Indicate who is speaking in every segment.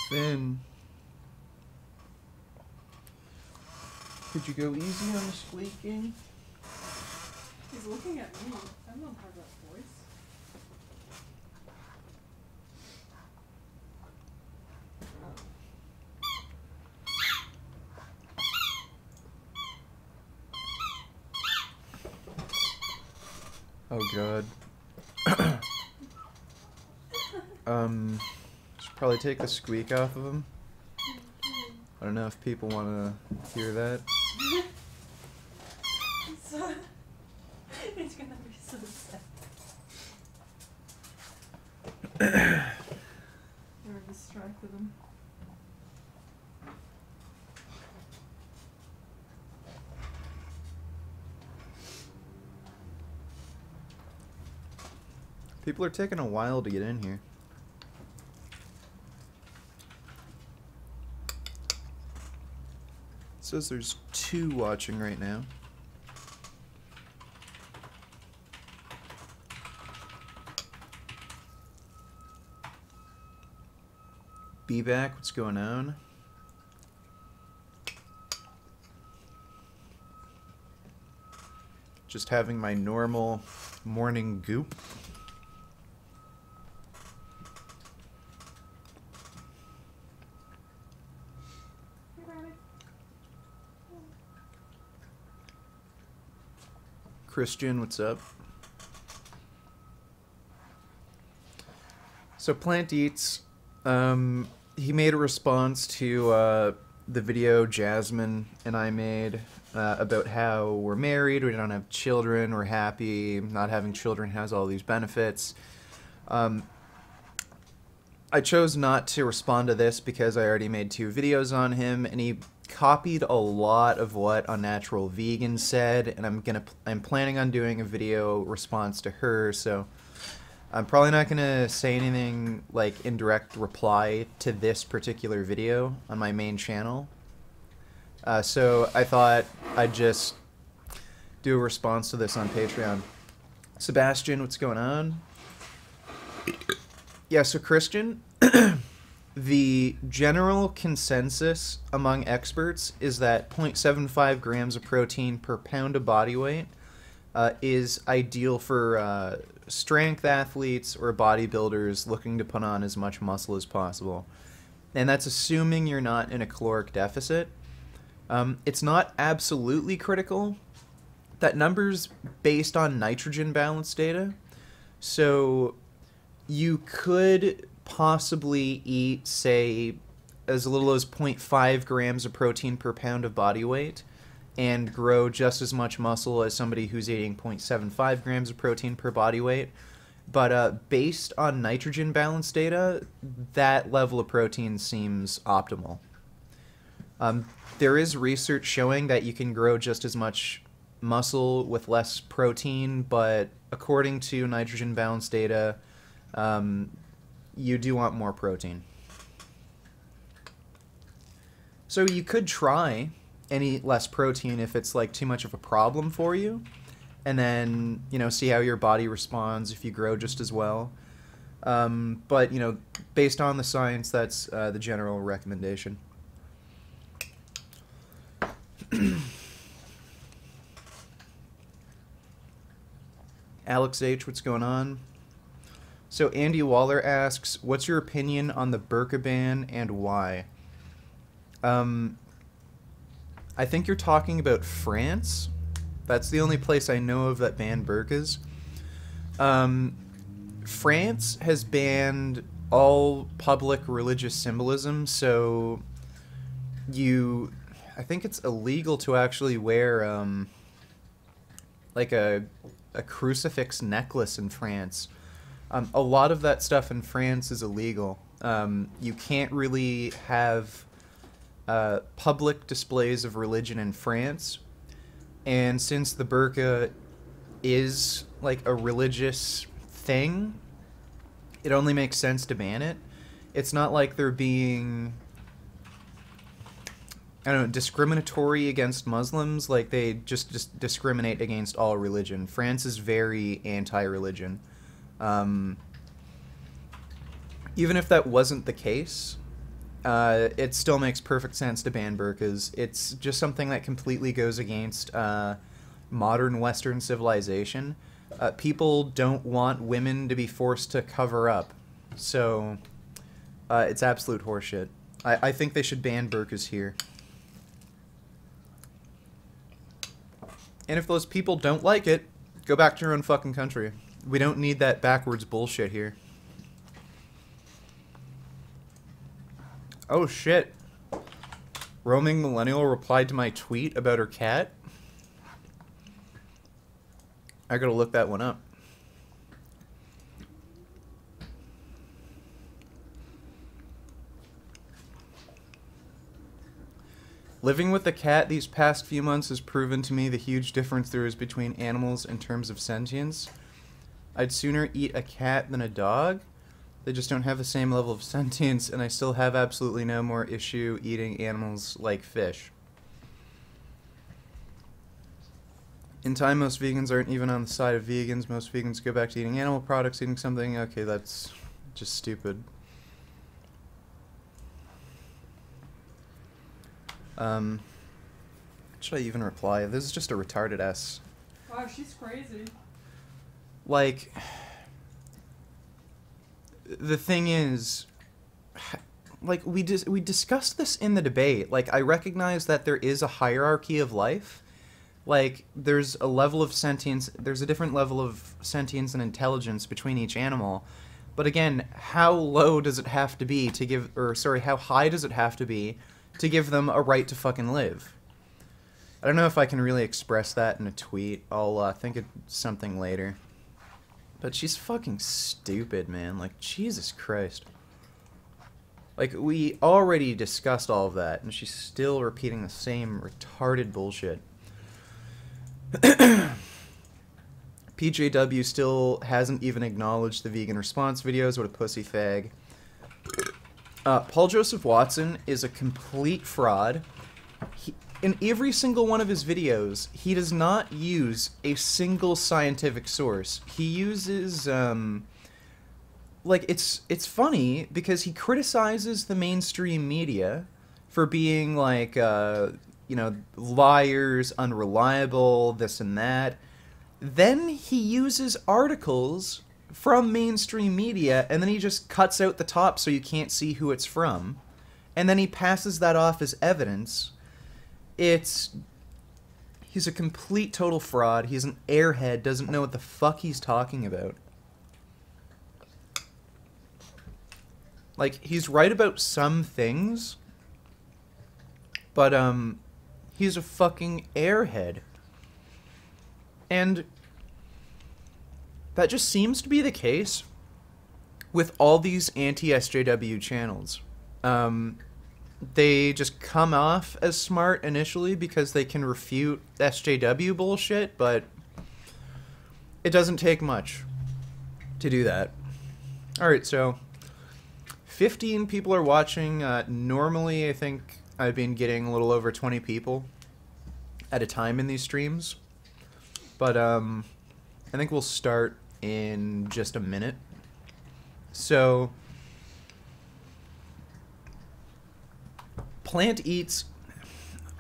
Speaker 1: Finn, could you go easy on the squeaking?
Speaker 2: He's looking at me. I don't have that voice.
Speaker 1: Oh god. Should probably take the squeak off of him. I don't know if people want to hear that.
Speaker 2: It's gonna be so sad. We're distracted him.
Speaker 1: People are taking a while to get in here. It says there's 2 watching right now. Be back, what's going on? Just having my normal morning goop. Christian, what's up? So Plant Eats, he made a response to the video Jasmine and I made about how we're married, we don't have children, we're happy, not having children has all these benefits. I chose not to respond to this because I already made 2 videos on him, and he copied a lot of what Unnatural Vegan said, and I'm planning on doing a video response to her, so I'm probably not gonna say anything like in direct reply to this particular video on my main channel. So I thought I'd just do a response to this on Patreon. Sebastian, what's going on? Yeah, so Christian, the general consensus among experts is that 0.75 grams of protein per pound of body weight is ideal for strength athletes or bodybuilders looking to put on as much muscle as possible. And that's assuming you're not in a caloric deficit. It's not absolutely critical. That number's based on nitrogen balance data. So you could possibly eat, say, as little as 0.5 grams of protein per pound of body weight and grow just as much muscle as somebody who's eating 0.75 grams of protein per body weight. But based on nitrogen balance data, that level of protein seems optimal. There is research showing that you can grow just as much muscle with less protein, but according to nitrogen balance data, you do want more protein. So you could try and eat less protein if it's like too much of a problem for you, and then, you know, see how your body responds if you grow just as well. But, you know, based on the science, that's the general recommendation. Alex H., what's going on? So Andy Waller asks, what's your opinion on the burqa ban and why? I think you're talking about France. That's the only place I know of that banned burqas. France has banned all public religious symbolism, so I think it's illegal to actually wear like a crucifix necklace in France. A lot of that stuff in France is illegal. You can't really have public displays of religion in France, and since the burqa is like a religious thing, it only makes sense to ban it. It's not like they're being, I don't know, discriminatory against Muslims. Like, they just discriminate against all religion. France is very anti-religion. Even if that wasn't the case, it still makes perfect sense to ban burqas. It's just something that completely goes against modern Western civilization. People don't want women to be forced to cover up. So, it's absolute horseshit. I think they should ban burqas here. And if those people don't like it, go back to your own fucking country. We don't need that backwards bullshit here. Oh shit. Roaming Millennial replied to my tweet about her cat. I gotta look that one up. Living with a cat these past few months has proven to me the huge difference there is between animals in terms of sentience. I'd sooner eat a cat than a dog. They just don't have the same level of sentience, and I still have absolutely no more issue eating animals like fish. In time, most vegans aren't even on the side of vegans. Most vegans go back to eating animal products, eating something. Okay, that's just stupid. Should I even reply? This is just a retarded S.
Speaker 2: Wow, she's crazy.
Speaker 1: Like, the thing is, like, we discussed this in the debate. Like, I recognize that there is a hierarchy of life. Like, there's a level of sentience, there's a different level of sentience and intelligence between each animal. But again, how low does it have to be to give, or sorry, how high does it have to be to give them a right to fucking live? I don't know if I can really express that in a tweet. I'll think of something later. But she's fucking stupid, man. Like, Jesus Christ. Like, we already discussed all of that, and she's still repeating the same retarded bullshit. PJW still hasn't even acknowledged the vegan response videos. What a pussy fag. Paul Joseph Watson is a complete fraud. In every single one of his videos, he does not use a single scientific source. He uses, like, it's funny because he criticizes the mainstream media for being, like, you know, liars, unreliable, this and that. Then he uses articles from mainstream media, and then he just cuts out the top so you can't see who it's from. And then he passes that off as evidence. He's a complete total fraud. He's an airhead, doesn't know what the fuck he's talking about. Like, he's right about some things, but, he's a fucking airhead. And that just seems to be the case with all these anti-SJW channels. They just come off as smart initially because they can refute SJW bullshit, but it doesn't take much to do that. Alright, so 15 people are watching. Normally, I think I've been getting a little over 20 people at a time in these streams. But, I think we'll start in just a minute. So, Plant Eats,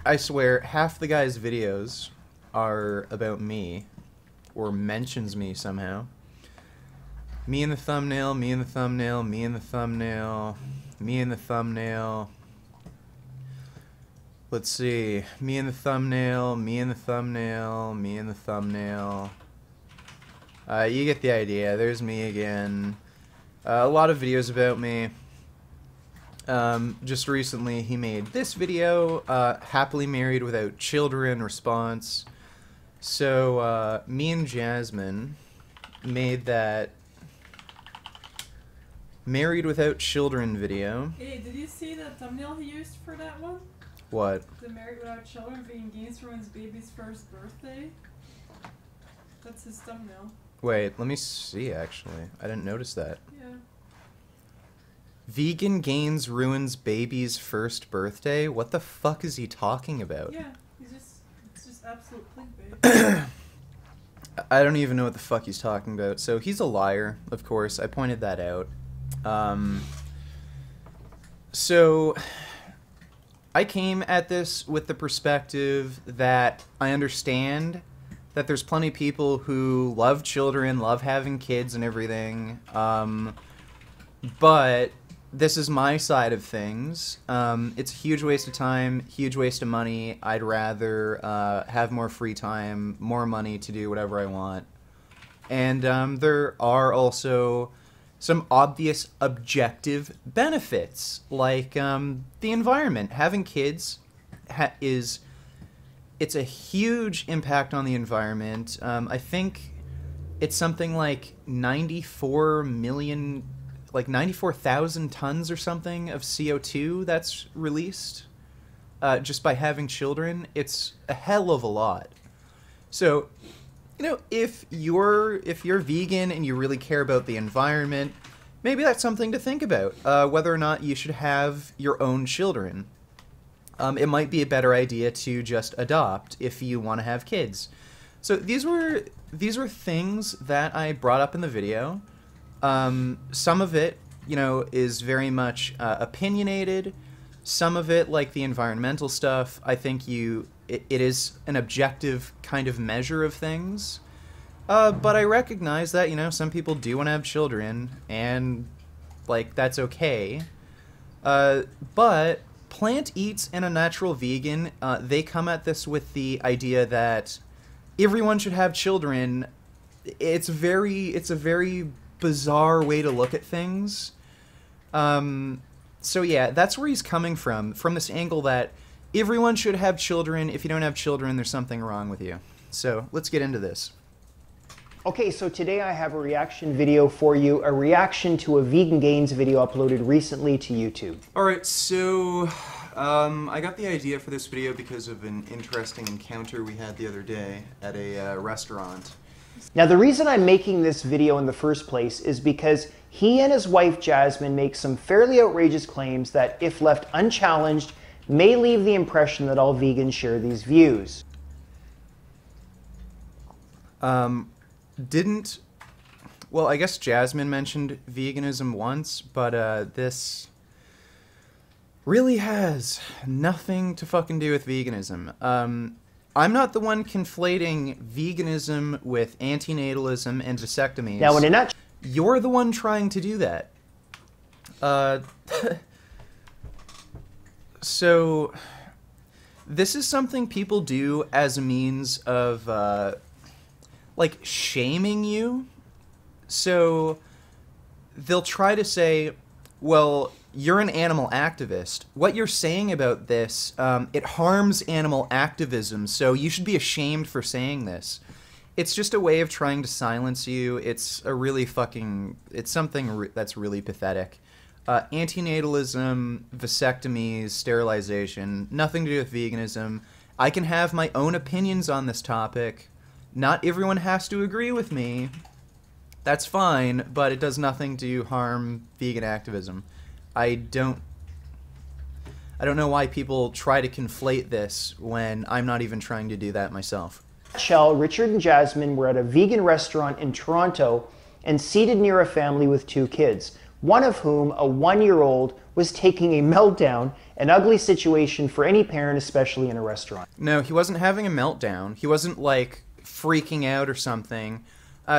Speaker 1: I swear, half the guy's videos are about me, or mentions me somehow. Me in the thumbnail, me in the thumbnail, me in the thumbnail, me in the thumbnail. Let's see, me in the thumbnail, me in the thumbnail, me in the thumbnail. You get the idea. There's me again. A lot of videos about me. Just recently he made this video, happily married without children response. So, me and Jasmine made that Married Without Children video.
Speaker 2: Hey, did you see the thumbnail he used for that one?
Speaker 1: What?
Speaker 2: The Married Without Children being gains ruins baby's first birthday? That's his thumbnail.
Speaker 1: Wait, let me see, actually. I didn't notice that.
Speaker 2: Yeah.
Speaker 1: Vegan gains ruins baby's first birthday? What the fuck is he talking about?
Speaker 2: Yeah, it's just absolute clickbait.
Speaker 1: I don't even know what the fuck he's talking about. So he's a liar, of course. I pointed that out. So I came at this with the perspective that I understand that there's plenty of people who love children, love having kids and everything. But this is my side of things. It's a huge waste of time, huge waste of money. I'd rather have more free time, more money to do whatever I want. And there are also some obvious objective benefits, like the environment. Having kids it's a huge impact on the environment. I think it's something like 94,000 tons or something of CO2 that's released just by having children. It's a hell of a lot. So, you know, if you're vegan and you really care about the environment, maybe that's something to think about, whether or not you should have your own children. It might be a better idea to just adopt if you want to have kids. So these were things that I brought up in the video. Some of it, you know, is very much opinionated. Some of it, like the environmental stuff, I think it is an objective kind of measure of things. But I recognize that, you know, some people do want to have children, and, like, that's okay. But Plant Eats and A Natural Vegan, they come at this with the idea that everyone should have children. It's a very bizarre way to look at things. So yeah, that's where he's coming from this angle that everyone should have children. If you don't have children, there's something wrong with you. So let's get into this.
Speaker 3: Okay, so today I have a reaction video for you, a reaction to a Vegan Gains video uploaded recently to YouTube.
Speaker 1: Alright, so I got the idea for this video because of an interesting encounter we had the other day at a restaurant.
Speaker 3: Now the reason I'm making this video in the first place is because he and his wife Jasmine make some fairly outrageous claims that, if left unchallenged, may leave the impression that all vegans share these views.
Speaker 1: Well, I guess Jasmine mentioned veganism once, but this really has nothing to fucking do with veganism. I'm not the one conflating veganism with antinatalism and vasectomies.
Speaker 3: Now, in a nutshell,
Speaker 1: you're the one trying to do that. So, this is something people do as a means of, like, shaming you. So, they'll try to say, well, you're an animal activist. What you're saying about this, it harms animal activism, so you should be ashamed for saying this. It's just a way of trying to silence you. It's a really fucking... It's something that's really pathetic. Antinatalism, vasectomies, sterilization, nothing to do with veganism. I can have my own opinions on this topic. Not everyone has to agree with me. That's fine, but it does nothing to harm vegan activism. I don't know why people try to conflate this when I'm not even trying to do that myself.
Speaker 3: Richard and Jasmine were at a vegan restaurant in Toronto and seated near a family with 2 kids, one of whom, a 1-year-old, was taking a meltdown, an ugly situation for any parent, especially in a restaurant.
Speaker 1: No, he wasn't having a meltdown. He wasn't, like, freaking out or something.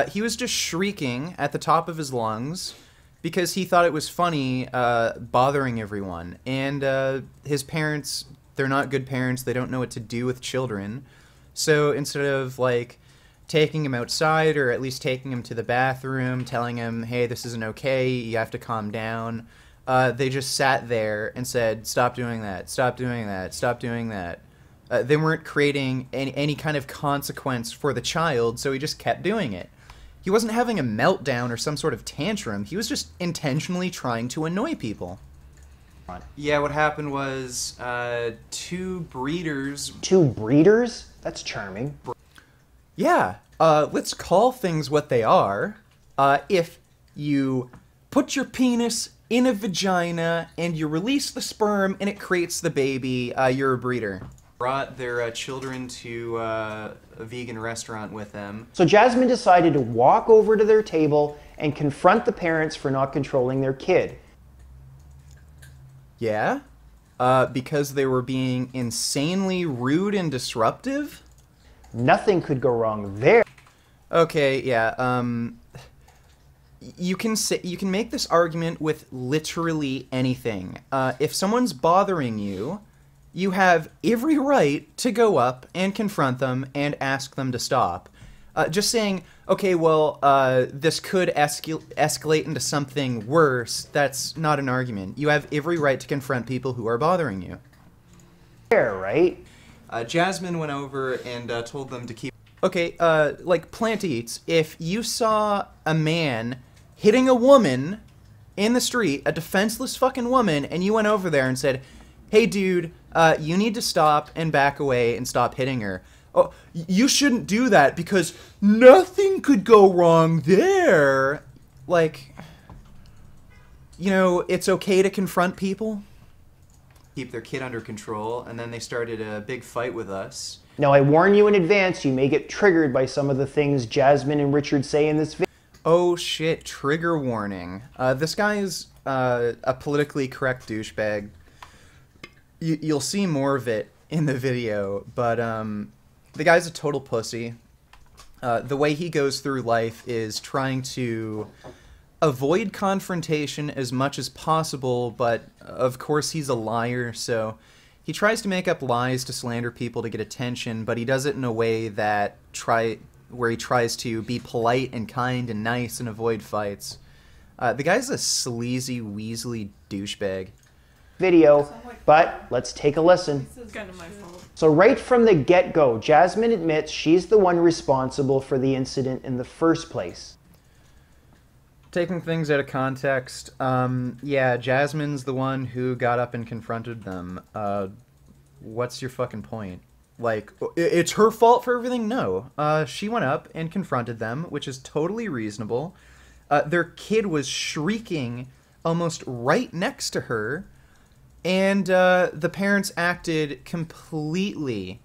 Speaker 1: He was just shrieking at the top of his lungs because he thought it was funny bothering everyone. And his parents, they're not good parents. They don't know what to do with children. So instead of, like, taking him outside or at least taking him to the bathroom, telling him, hey, this isn't okay, you have to calm down, they just sat there and said, stop doing that, stop doing that, stop doing that. They weren't creating any kind of consequence for the child, so he just kept doing it. He wasn't having a meltdown or some sort of tantrum. He was just intentionally trying to annoy people. Yeah, what happened was two breeders...
Speaker 3: Two breeders? That's charming.
Speaker 1: Yeah, let's call things what they are. If you put your penis in a vagina and you release the sperm and it creates the baby, you're a breeder. Brought their children to a vegan restaurant with them.
Speaker 3: So Jasmine decided to walk over to their table and confront the parents for not controlling their kid.
Speaker 1: Yeah? Because they were being insanely rude and disruptive?
Speaker 3: Nothing could go wrong there.
Speaker 1: Okay, yeah, you can make this argument with literally anything. If someone's bothering you, you have every right to go up and confront them and ask them to stop. Just saying, okay, well, this could escalate into something worse, that's not an argument. You have every right to confront people who are bothering you.
Speaker 3: There, right?
Speaker 1: Jasmine went over and told them to keep... Okay, like Plant Eats, if you saw a man hitting a woman in the street, a defenseless fucking woman, and you went over there and said, hey dude, you need to stop and back away and stop hitting her. Oh, you shouldn't do that because nothing could go wrong there. Like, you know, it's okay to confront people. Keep their kid under control, and then they started a big fight with us.
Speaker 3: Now I warn you in advance, you may get triggered by some of the things Jasmine and Richard say in this video.
Speaker 1: Oh shit, trigger warning. This guy is a politically correct douchebag. You'll see more of it in the video, but the guy's a total pussy. The way he goes through life is trying to avoid confrontation as much as possible, but of course he's a liar, so he tries to make up lies to slander people to get attention, but he does it in a way that where he tries to be polite and kind and nice and avoid fights. The guy's a sleazy, weaselly douchebag.
Speaker 3: Video, but let's take a listen.
Speaker 2: This is kind of my fault.
Speaker 3: So right from the get-go, Jasmine admits she's the one responsible for the incident in the first place.
Speaker 1: Taking things out of context, yeah, Jasmine's the one who got up and confronted them. What's your fucking point? Like, it's her fault for everything? No. She went up and confronted them, which is totally reasonable. Their kid was shrieking almost right next to her, and the parents acted completely,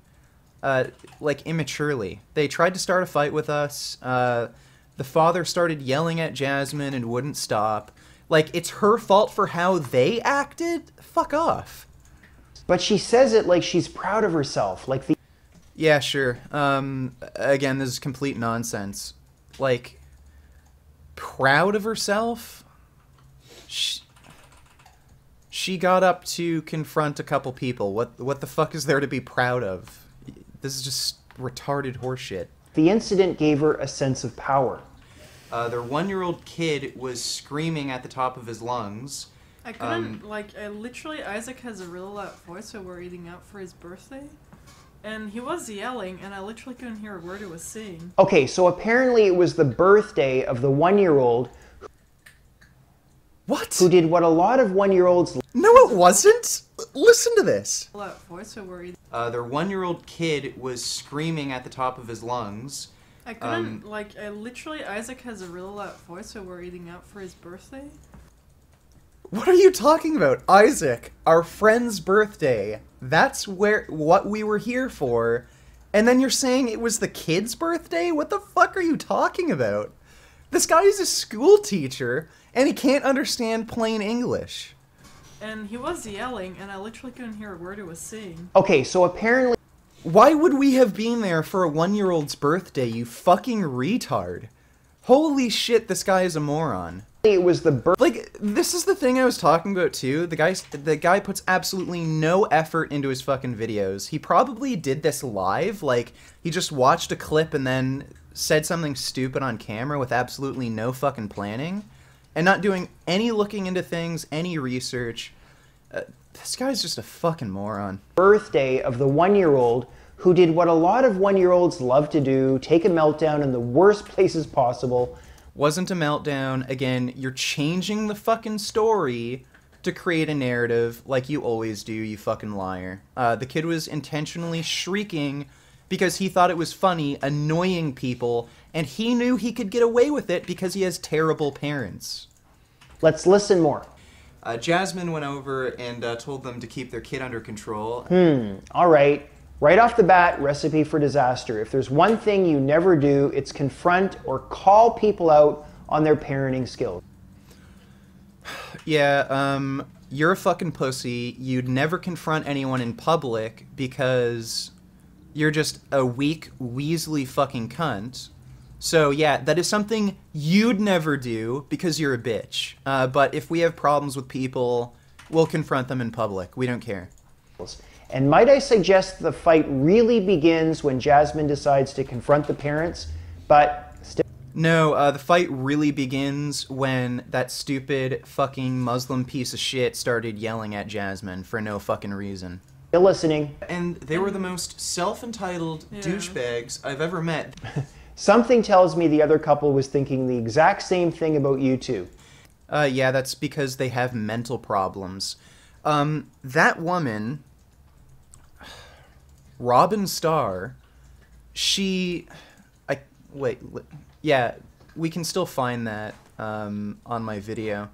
Speaker 1: like, immaturely. They tried to start a fight with us. The father started yelling at Jasmine and wouldn't stop. Like, it's her fault for how they acted? Fuck off.
Speaker 3: But she says it like she's proud of herself, like the...
Speaker 1: Yeah, sure. Again, this is complete nonsense. Like, proud of herself? She got up to confront a couple people. What the fuck is there to be proud of? This is just retarded horseshit.
Speaker 3: The incident gave her a sense of power.
Speaker 1: Their 1-year-old kid was screaming at the top of his lungs.
Speaker 2: I couldn't, literally, Isaac has a real loud voice while we're eating out for his birthday. And he was yelling, and I literally couldn't hear a word he was saying.
Speaker 3: Okay, so apparently it was the birthday of the 1-year-old
Speaker 1: What?
Speaker 3: who did what a lot of 1-year-olds...
Speaker 1: No, it wasn't! Listen to this.
Speaker 2: Loud voice while we're eating.
Speaker 1: Their 1-year-old kid was screaming at the top of his lungs.
Speaker 2: I couldn't, Isaac has a real loud voice while we're eating out for his birthday.
Speaker 1: What are you talking about? Isaac, our friend's birthday. That's what we were here for. And then you're saying it was the kid's birthday? What the fuck are you talking about? This guy is a school teacher, and he can't understand plain English.
Speaker 2: And he was yelling, and I literally couldn't hear a word he was saying.
Speaker 3: Okay, so apparently...
Speaker 1: Why would we have been there for a 1-year-old's birthday, you fucking retard? Holy shit, this guy is a moron.
Speaker 3: It was the
Speaker 1: Like, this is the thing I was talking about too. The guy puts absolutely no effort into his fucking videos. He probably did this live, like, he just watched a clip and then said something stupid on camera with absolutely no fucking planning, and not doing any looking into things, any research. This guy's just a fucking moron.
Speaker 3: Birthday of the 1-year-old who did what a lot of 1-year-olds love to do, take a meltdown in the worst places possible.
Speaker 1: Wasn't a meltdown. Again, you're changing the fucking story to create a narrative like you always do, you fucking liar. The kid was intentionally shrieking because he thought it was funny, annoying people, and he knew he could get away with it because he has terrible parents.
Speaker 3: Let's listen more.
Speaker 1: Jasmine went over and told them to keep their kid under control.
Speaker 3: All right. Right off the bat, recipe for disaster. If there's one thing you never do, it's confront or call people out on their parenting skills.
Speaker 1: Yeah, you're a fucking pussy. You'd never confront anyone in public because you're just a weak, weaselly fucking cunt. So yeah, that is something you'd never do because you're a bitch. But if we have problems with people, we'll confront them in public. We don't care.
Speaker 3: And might I suggest the fight really begins when Jasmine decides to confront the parents, but still...
Speaker 1: No, the fight really begins when that stupid fucking Muslim piece of shit started yelling at Jasmine for no fucking reason.
Speaker 3: Still listening.
Speaker 1: And they were the most self-entitled douchebags I've ever met.
Speaker 3: Something tells me the other couple was thinking the exact same thing about you two.
Speaker 1: Yeah, that's because they have mental problems. That woman, Robin Starr, yeah, we can still find that on my video.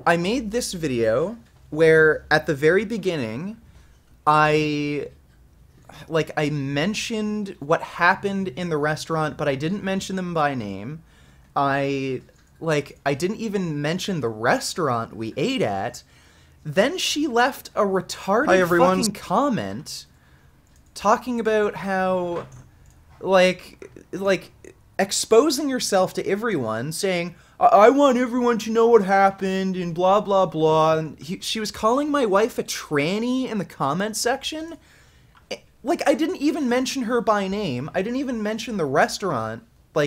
Speaker 1: I made this video where at the very beginning, I mentioned what happened in the restaurant, but I didn't mention them by name. I didn't even mention the restaurant we ate at. Then she left a retarded fucking comment talking about how, exposing yourself to everyone, saying, I want everyone to know what happened, and blah, blah, blah. And she was calling my wife a tranny in the comment section. I didn't even mention her by name. I didn't even mention the restaurant,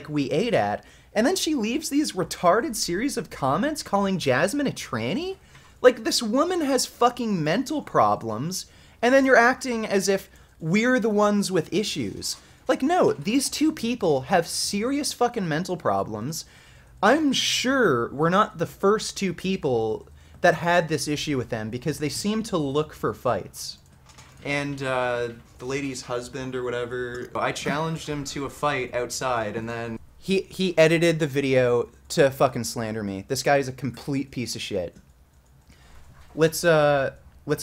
Speaker 1: we ate at. And then she leaves these retarded series of comments calling Jasmine a tranny? This woman has fucking mental problems, and then you're acting as if we're the ones with issues. No, these two people have serious fucking mental problems. I'm sure we're not the first two people that had this issue with them, because they seem to look for fights. And, the lady's husband or whatever, I challenged him to a fight outside, and then he edited the video to fucking slander me. This guy is a complete piece of shit. Let's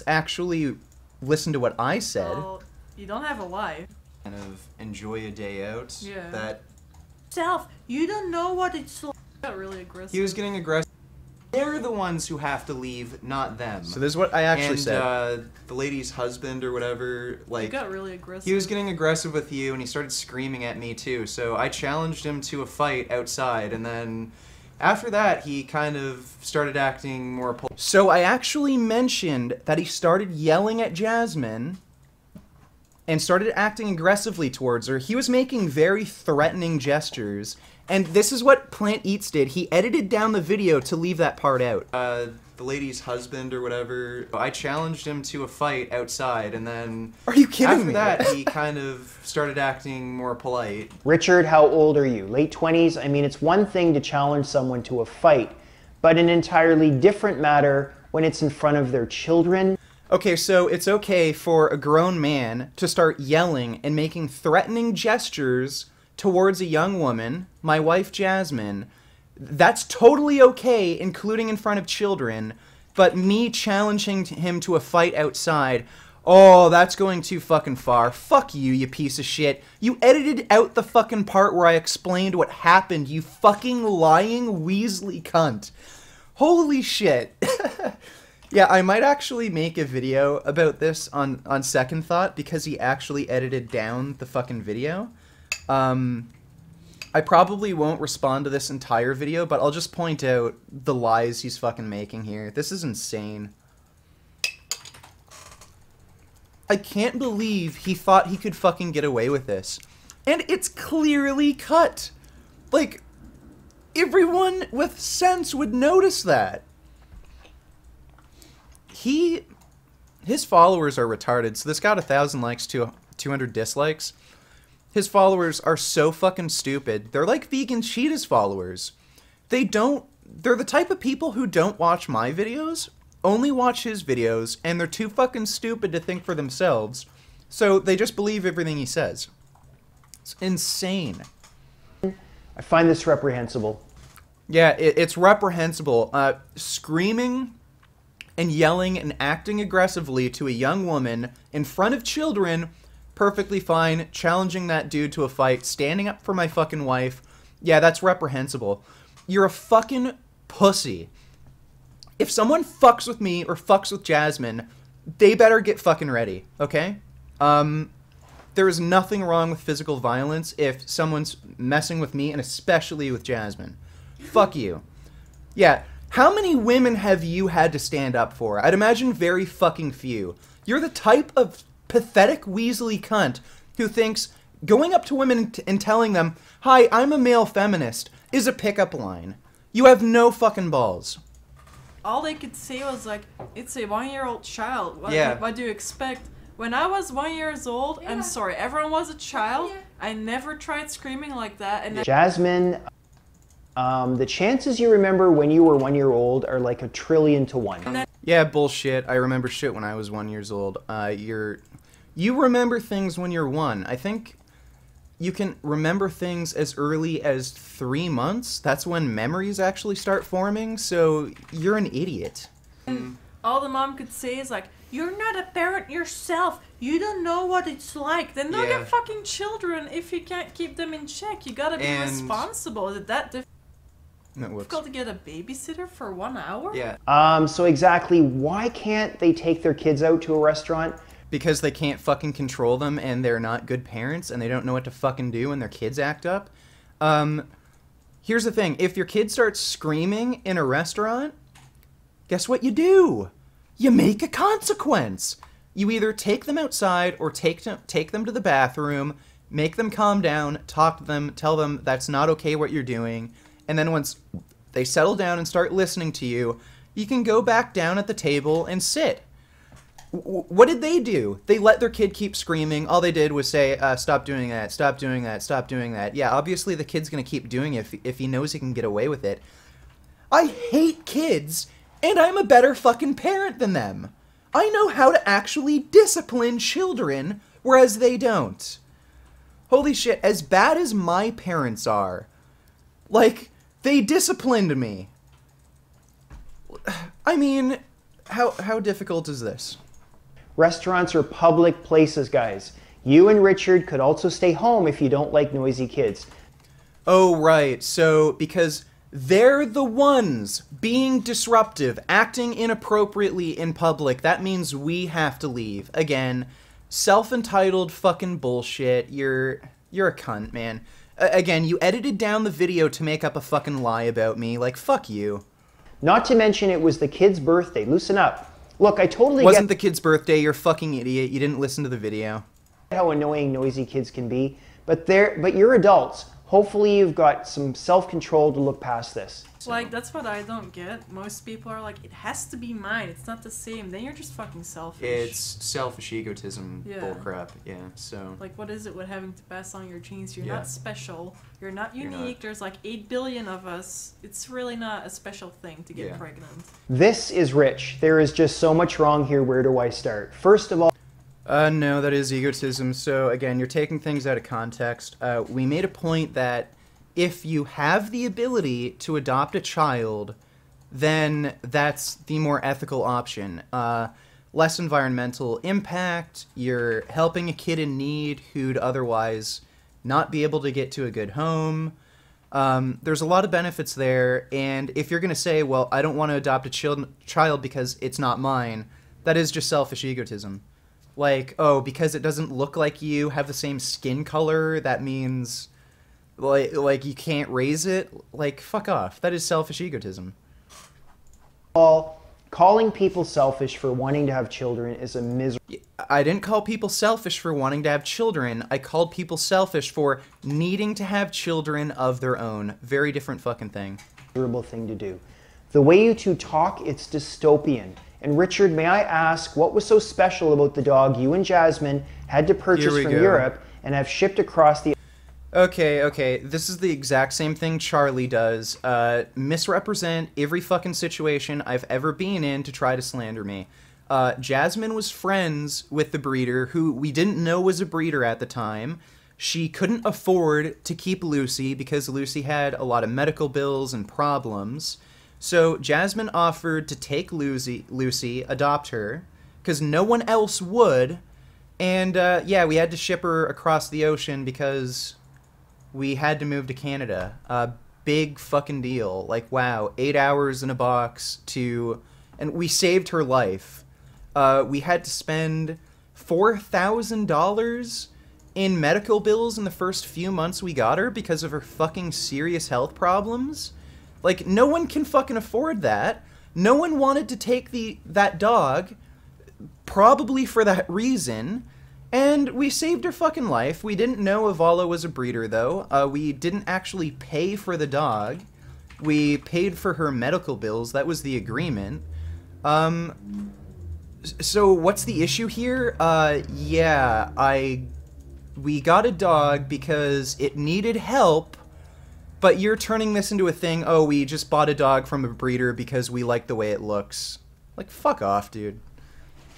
Speaker 1: actually listen to what I said.
Speaker 2: Well, you don't have a life.
Speaker 1: Kind of enjoy a day out.
Speaker 2: Yeah.
Speaker 1: That
Speaker 2: You don't know what it's like. Got really aggressive.
Speaker 1: he was getting aggressive. They're the ones who have to leave, not them.
Speaker 3: So this is what I actually said.
Speaker 1: And the lady's husband or whatever,
Speaker 2: He got really aggressive.
Speaker 1: he was getting aggressive with you, and he started screaming at me too. So I challenged him to a fight outside, and then after that, he kind of started acting more... So I actually mentioned that he started yelling at Jasmine and started acting aggressively towards her. He was making very threatening gestures. And this is what Plant Eats did. He edited down the video to leave that part out. The lady's husband or whatever, I challenged him to a fight outside, and then...
Speaker 3: Are you kidding me?
Speaker 1: After that, he kind of started acting more polite.
Speaker 3: Richard, how old are you? Late 20s? I mean, it's one thing to challenge someone to a fight, but an entirely different matter when it's in front of their children.
Speaker 1: Okay, so it's okay for a grown man to start yelling and making threatening gestures towards a young woman, my wife Jasmine. That's totally okay, including in front of children, but me challenging him to a fight outside, oh, that's going too fucking far. Fuck you, you piece of shit. You edited out the fucking part where I explained what happened, you fucking lying Weasley cunt. Holy shit. Yeah, I might actually make a video about this on second thought, because he actually edited down the fucking video. I probably won't respond to this entire video, but I'll just point out the lies he's fucking making here. This is insane. I can't believe he thought he could fucking get away with this. And it's clearly cut. Everyone with sense would notice that. his followers are retarded. So this got 1,000 likes to 200 dislikes. His followers are so fucking stupid. They're like Vegan Cheetah's followers. They're the type of people who don't watch my videos, only watch his videos, and they're too fucking stupid to think for themselves. So they just believe everything he says. It's insane.
Speaker 3: I find this reprehensible.
Speaker 1: Yeah, it's reprehensible. Screaming and yelling and acting aggressively to a young woman in front of children, perfectly fine. Challenging that dude to a fight, standing up for my fucking wife, yeah, that's reprehensible. You're a fucking pussy. If someone fucks with me or fucks with Jasmine, they better get fucking ready, okay? There is nothing wrong with physical violence if someone's messing with me, and especially with Jasmine. Fuck you. Yeah, how many women have you had to stand up for? I'd imagine very fucking few. You're the type of pathetic weaselly cunt who thinks going up to women and telling them, "Hi, I'm a male feminist," is a pickup line. You have no fucking balls.
Speaker 2: All they could say was like, "It's a 1-year-old child. What do you expect?" When I was 1 year old, I'm sorry, everyone was a child. I never tried screaming like that. And
Speaker 3: Jasmine, the chances you remember when you were 1 year old are like 1,000,000,000 to 1.
Speaker 1: Yeah, bullshit. I remember shit when I was 1 year old. You remember things when you're 1. I think you can remember things as early as 3 months. That's when memories actually start forming, so you're an idiot.
Speaker 2: all the mom could say is like, "You're not a parent yourself. You don't know what it's like." Then they'll get fucking children if you can't keep them in check. You gotta be responsible. Is it that difficult to get a babysitter for 1 hour?
Speaker 1: Yeah.
Speaker 3: So exactly, why can't they take their kids out to a restaurant?
Speaker 1: Because they can't fucking control them, and they're not good parents, and they don't know what to fucking do when their kids act up. Here's the thing. If your kid starts screaming in a restaurant, guess what you do? You make a consequence. You either take them outside or take them to the bathroom, make them calm down, talk to them, tell them that's not okay what you're doing, and then once they settle down and start listening to you, you can go back down at the table and sit. What did they do? They let their kid keep screaming. All they did was say, stop doing that, stop doing that, stop doing that. Yeah, obviously the kid's going to keep doing it if he knows he can get away with it. I hate kids, and I'm a better fucking parent than them. I know how to actually discipline children, whereas they don't. Holy shit, as bad as my parents are, like, they disciplined me. I mean, how difficult is this?
Speaker 3: Restaurants are public places, guys. You and Richard could also stay home if you don't like noisy kids.
Speaker 1: Oh, right. So, because they're the ones being disruptive, acting inappropriately in public, that means we have to leave. Again, self-entitled fucking bullshit. You're a cunt, man. Again, you edited down the video to make up a fucking lie about me. Like, fuck you.
Speaker 3: Not to mention it was the kid's birthday. Loosen up. Look, I totally
Speaker 1: Wasn't the kid's birthday. You're a fucking idiot. You didn't listen to the video.
Speaker 3: How annoying noisy kids can be, but you're adults. Hopefully you've got some self-control to look past this.
Speaker 2: Like, that's what I don't get. Most people are like, it has to be mine. It's not the same. Then you're just fucking selfish.
Speaker 1: It's selfish egotism bullcrap. Yeah, so.
Speaker 2: Like, what is it with having to pass on your genes? You're not special. You're not unique. There's like 8 billion of us. It's really not a special thing to get pregnant.
Speaker 3: This is Rich. There is just so much wrong here. Where do I start? First of all,
Speaker 1: no, that is egotism. So, again, you're taking things out of context. We made a point that if you have the ability to adopt a child, then that's the more ethical option. Less environmental impact, you're helping a kid in need who'd otherwise not be able to get to a good home. There's a lot of benefits there, and if you're going to say, well, I don't want to adopt a child because it's not mine, that is just selfish egotism. Like, oh, because it doesn't look like you, have the same skin color, that means, like you can't raise it? Like, fuck off. That is selfish egotism.
Speaker 3: Calling people selfish for wanting to have children is a miserable...
Speaker 1: I didn't call people selfish for wanting to have children. I called people selfish for needing to have children of their own. Very different fucking thing.
Speaker 3: Miserable thing to do. The way you two talk, it's dystopian. And Richard, may I ask, what was so special about the dog you and Jasmine had to purchase from Europe and have shipped across the...
Speaker 1: Okay, this is the exact same thing Charlie does. Misrepresent every fucking situation I've ever been in to try to slander me. Jasmine was friends with the breeder, who we didn't know was a breeder at the time. She couldn't afford to keep Lucy because Lucy had a lot of medical bills and problems. So Jasmine offered to take Lucy, adopt her, because no one else would. And yeah, we had to ship her across the ocean because we had to move to Canada. Big fucking deal. Like, wow, 8 hours in a box to... And we saved her life. We had to spend $4,000 in medical bills in the first few months we got her because of her fucking serious health problems. Like, no one can fucking afford that. No one wanted to take that dog, probably for that reason, and we saved her fucking life. We didn't know Avala was a breeder, though. We didn't actually pay for the dog. We paid for her medical bills. That was the agreement. So what's the issue here? Yeah, we got a dog because it needed help, but you're turning this into a thing, oh, we just bought a dog from a breeder because we like the way it looks. Like, fuck off, dude.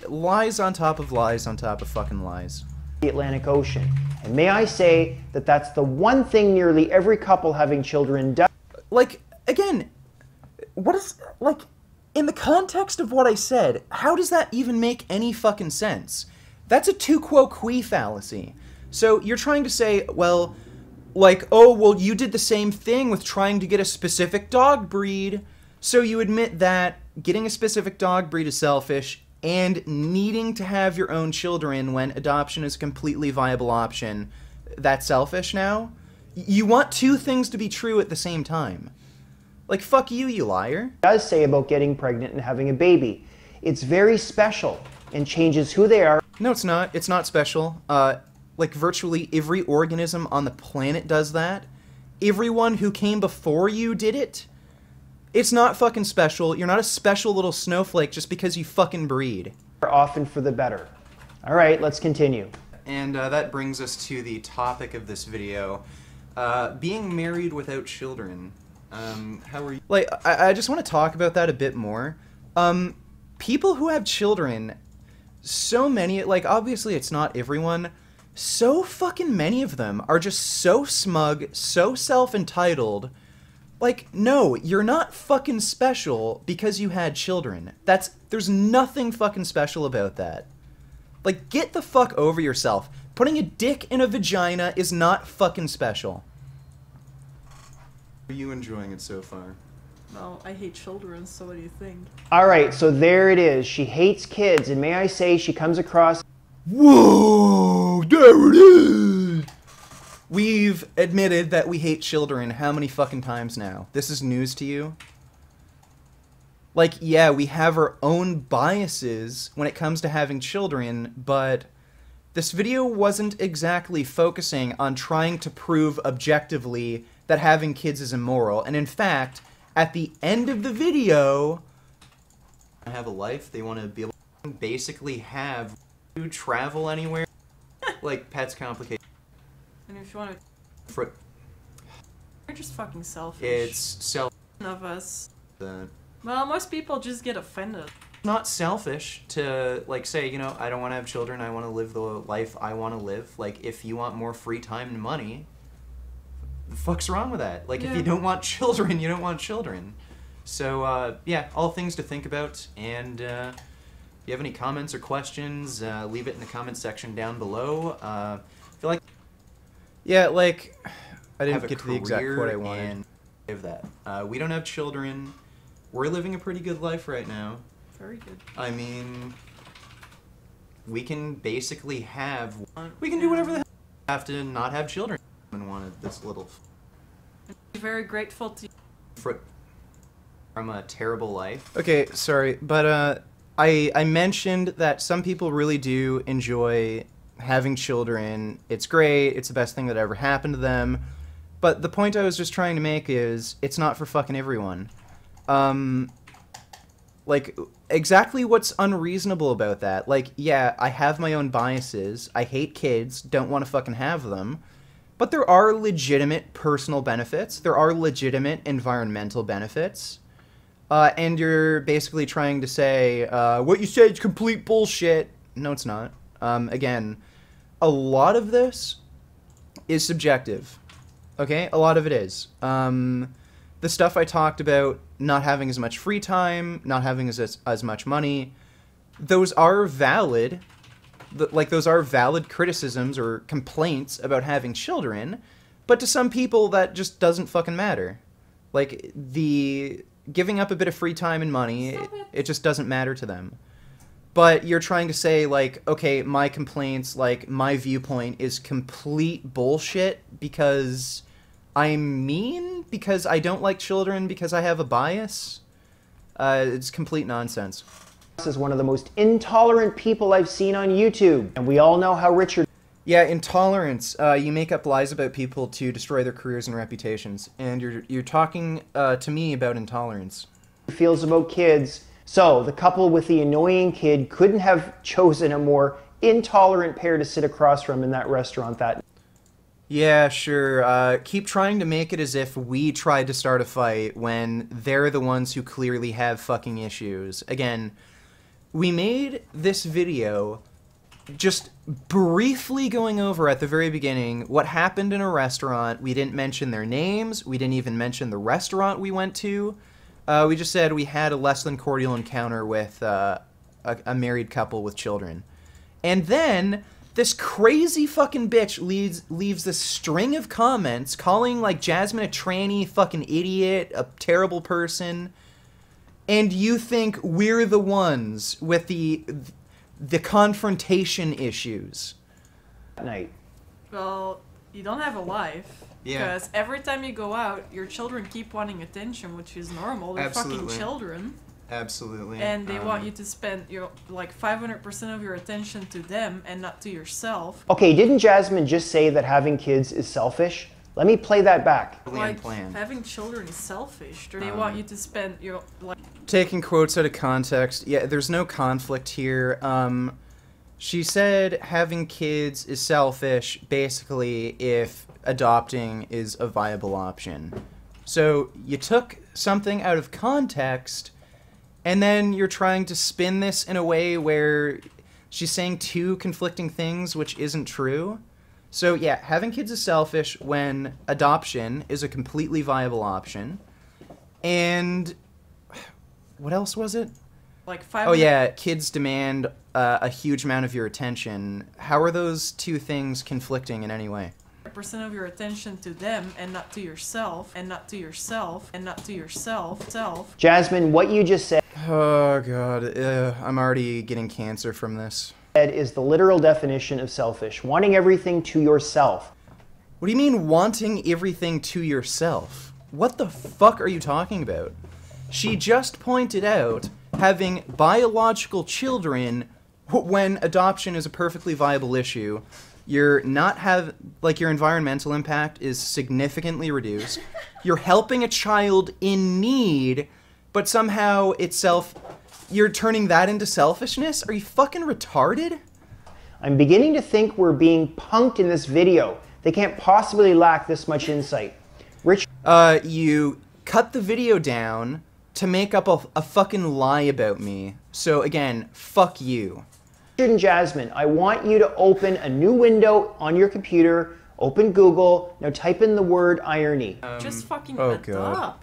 Speaker 1: Lies on top of lies on top of fucking lies.
Speaker 3: The Atlantic Ocean. And may I say that that's the one thing nearly every couple having children does.
Speaker 1: Like, again, what is, like, in the context of what I said, how does that even make any fucking sense? That's a tu quo qui fallacy. So you're trying to say, well, like, oh, well, you did the same thing with trying to get a specific dog breed, so you admit that getting a specific dog breed is selfish, and needing to have your own children when adoption is a completely viable option, that's selfish now? You want two things to be true at the same time. Like, fuck you, you liar.
Speaker 3: Does say about getting pregnant and having a baby. It's very special and changes who they are.
Speaker 1: No, it's not. It's not special. Like, virtually every organism on the planet does that. Everyone who came before you did it. It's not fucking special. You're not a special little snowflake just because you fucking breed.
Speaker 3: Often for the better. All right, let's continue.
Speaker 1: And that brings us to the topic of this video. Being married without children. How are you? Like, I just want to talk about that a bit more. People who have children, so many, like, obviously it's not everyone, so fucking many of them are just so smug, so self-entitled. Like, no, you're not fucking special because you had children. There's nothing fucking special about that. Like, get the fuck over yourself. Putting a dick in a vagina is not fucking special. Are you enjoying it so far?
Speaker 2: Well, I hate children, so what do you think?
Speaker 3: All right, so there it is. She hates kids, and may I say she comes across...
Speaker 1: Whoa, there it is! We've admitted that we hate children how many fucking times now? This is news to you? Like, yeah, we have our own biases when it comes to having children, but this video wasn't exactly focusing on trying to prove objectively that having kids is immoral. And in fact, at the end of the video, I have a life, they want to be able to basically have you travel anywhere. Like, pets complicate.
Speaker 2: And if you want to... You're just fucking selfish.
Speaker 1: It's selfish.
Speaker 2: Of us. Well, most people just get offended.
Speaker 1: Not selfish to, like, say, you know, I don't want to have children, I want to live the life I want to live. Like, if you want more free time and money, the fuck's wrong with that? Like, if you don't want children, you don't want children. So, yeah, all things to think about, and, if you have any comments or questions, leave it in the comment section down below. I feel like... Yeah, like, I didn't get to the exact quote I wanted. That. We don't have children. We're living a pretty good life right now.
Speaker 2: Very good.
Speaker 1: I mean, we can basically have... We can do whatever the hell we have to not have children. And wanted this little...
Speaker 2: I'm very grateful to you.
Speaker 1: From a terrible life. Okay, sorry, but I mentioned that some people really do enjoy having children. It's great, it's the best thing that ever happened to them. But the point I was just trying to make is, it's not for fucking everyone. Like, exactly what's unreasonable about that? Like, yeah, I have my own biases. I hate kids, don't want to fucking have them. But there are legitimate personal benefits. There are legitimate environmental benefits. And you're basically trying to say, what you said is complete bullshit. No, it's not. Again, a lot of this is subjective. Okay? A lot of it is. The stuff I talked about, not having as much free time, not having as much money, those are valid. Those are valid criticisms or complaints about having children, but to some people that just doesn't fucking matter. Like, the giving up a bit of free time and money, it just doesn't matter to them. But you're trying to say, like, okay, my complaints, like, my viewpoint is complete bullshit because I'm mean? Because I don't like children? Because I have a bias? It's complete nonsense.
Speaker 3: This is one of the most intolerant people I've seen on YouTube. And we all know how Richard...
Speaker 1: Yeah, intolerance. You make up lies about people to destroy their careers and reputations. And you're talking to me about intolerance.
Speaker 3: ...feels about kids. So, the couple with the annoying kid couldn't have chosen a more intolerant pair to sit across from in that restaurant that night.
Speaker 1: Yeah, sure. Keep trying to make it as if we tried to start a fight when they're the ones who clearly have fucking issues. Again, we made this video just briefly going over at the very beginning what happened in a restaurant. We didn't mention their names. We didn't even mention the restaurant we went to. We just said we had a less than cordial encounter with a married couple with children. And then this crazy fucking bitch leaves this string of comments calling, like, Jasmine a tranny, fucking idiot, a terrible person. And you think we're the ones with the confrontation issues.
Speaker 3: Night.
Speaker 2: Well, you don't have a life.
Speaker 1: Yeah.
Speaker 2: Because every time you go out, your children keep wanting attention, which is normal. They're fucking children.
Speaker 1: Absolutely.
Speaker 2: And they want you to spend your 500% of your attention to them and not to yourself.
Speaker 3: Okay, didn't Jasmine just say that having kids is selfish? Let me play that back.
Speaker 2: Having children is selfish. They want you to spend your
Speaker 1: taking quotes out of context. Yeah, there's no conflict here. She said having kids is selfish basically if adopting is a viable option. So you took something out of context and then you're trying to spin this in a way where she's saying two conflicting things, which isn't true. So yeah, having kids is selfish when adoption is a completely viable option. And what else was it? Oh yeah, kids demand a huge amount of your attention. How are those two things conflicting in any way?
Speaker 2: Percent of your attention to them and not to yourself, and not to yourself, and not to yourself.
Speaker 3: Jasmine, what you just said...
Speaker 1: Oh god, I'm already getting cancer from this.
Speaker 3: ...is the literal definition of selfish. Wanting everything to yourself.
Speaker 1: What do you mean, wanting everything to yourself? What the fuck are you talking about? She just pointed out having biological children when adoption is a perfectly viable issue. Your environmental impact is significantly reduced. You're helping a child in need, but somehow you're turning that into selfishness? Are you fucking retarded?
Speaker 3: I'm beginning to think we're being punked in this video. They can't possibly lack this much insight.
Speaker 1: You cut the video down to make up a fucking lie about me. So again, fuck you.
Speaker 3: Richard and Jasmine, I want you to open a new window on your computer, open Google, now type in the word irony.
Speaker 2: Just fucking adopt.
Speaker 1: God.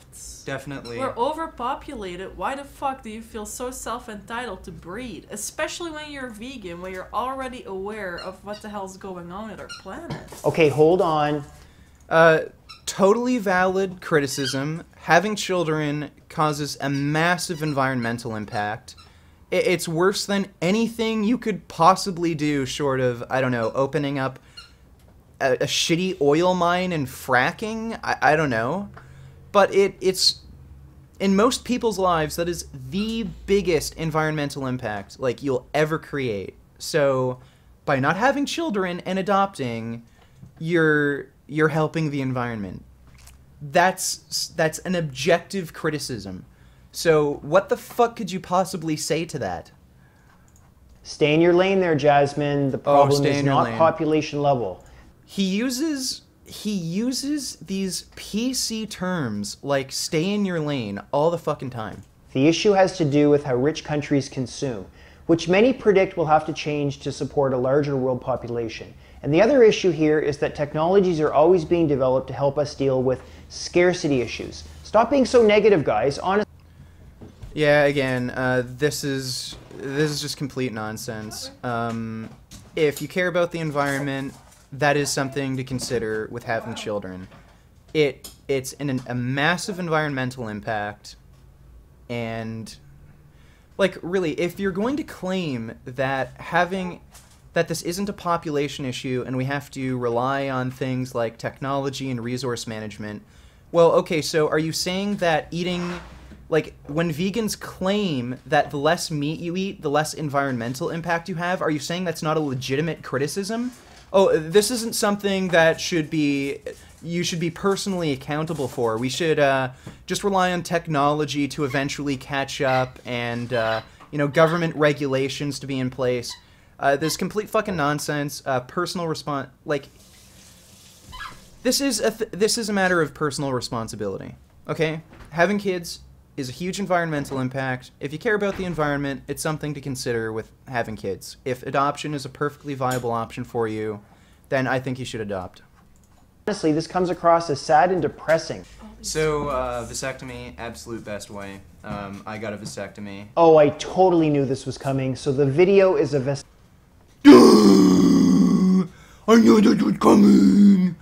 Speaker 1: Definitely.
Speaker 2: We're overpopulated. Why the fuck do you feel so self-entitled to breed? Especially when you're vegan, when you're already aware of what the hell's going on with our planet.
Speaker 3: Okay, hold on.
Speaker 1: Totally valid criticism. Having children causes a massive environmental impact. It's worse than anything you could possibly do short of, I don't know, opening up a shitty oil mine and fracking. I don't know. But it's, in most people's lives, that is the biggest environmental impact, you'll ever create. So, by not having children and adopting, you're helping the environment. That's an objective criticism. So what the fuck could you possibly say to that?
Speaker 3: Stay in your lane there, Jasmine. The problem is not population level.
Speaker 1: He uses these PC terms like stay in your lane all the fucking time.
Speaker 3: The issue has to do with how rich countries consume, which many predict will have to change to support a larger world population. And the other issue here is that technologies are always being developed to help us deal with scarcity issues. Stop being so negative, guys. Honestly.
Speaker 1: Yeah, again, this is just complete nonsense. If you care about the environment, that is something to consider with having children. It's a massive environmental impact, and like really, if you're going to claim that that this isn't a population issue and we have to rely on things like technology and resource management, well, okay, so are you saying that eating, like, when vegans claim that the less meat you eat, the less environmental impact you have, are you saying that's not a legitimate criticism? Oh, this isn't something that you should be personally accountable for. We should just rely on technology to eventually catch up and, government regulations to be in place. This complete fucking nonsense. Personal like, this is a matter of personal responsibility. Okay, having kids is a huge environmental impact. If you care about the environment, it's something to consider with having kids. If adoption is a perfectly viable option for you, then I think you should adopt.
Speaker 3: Honestly, this comes across as sad and depressing.
Speaker 1: So, vasectomy, absolute best way. I got a vasectomy.
Speaker 3: Oh, I totally knew this was coming. So the video is a vasectomy.
Speaker 1: I knew that was coming!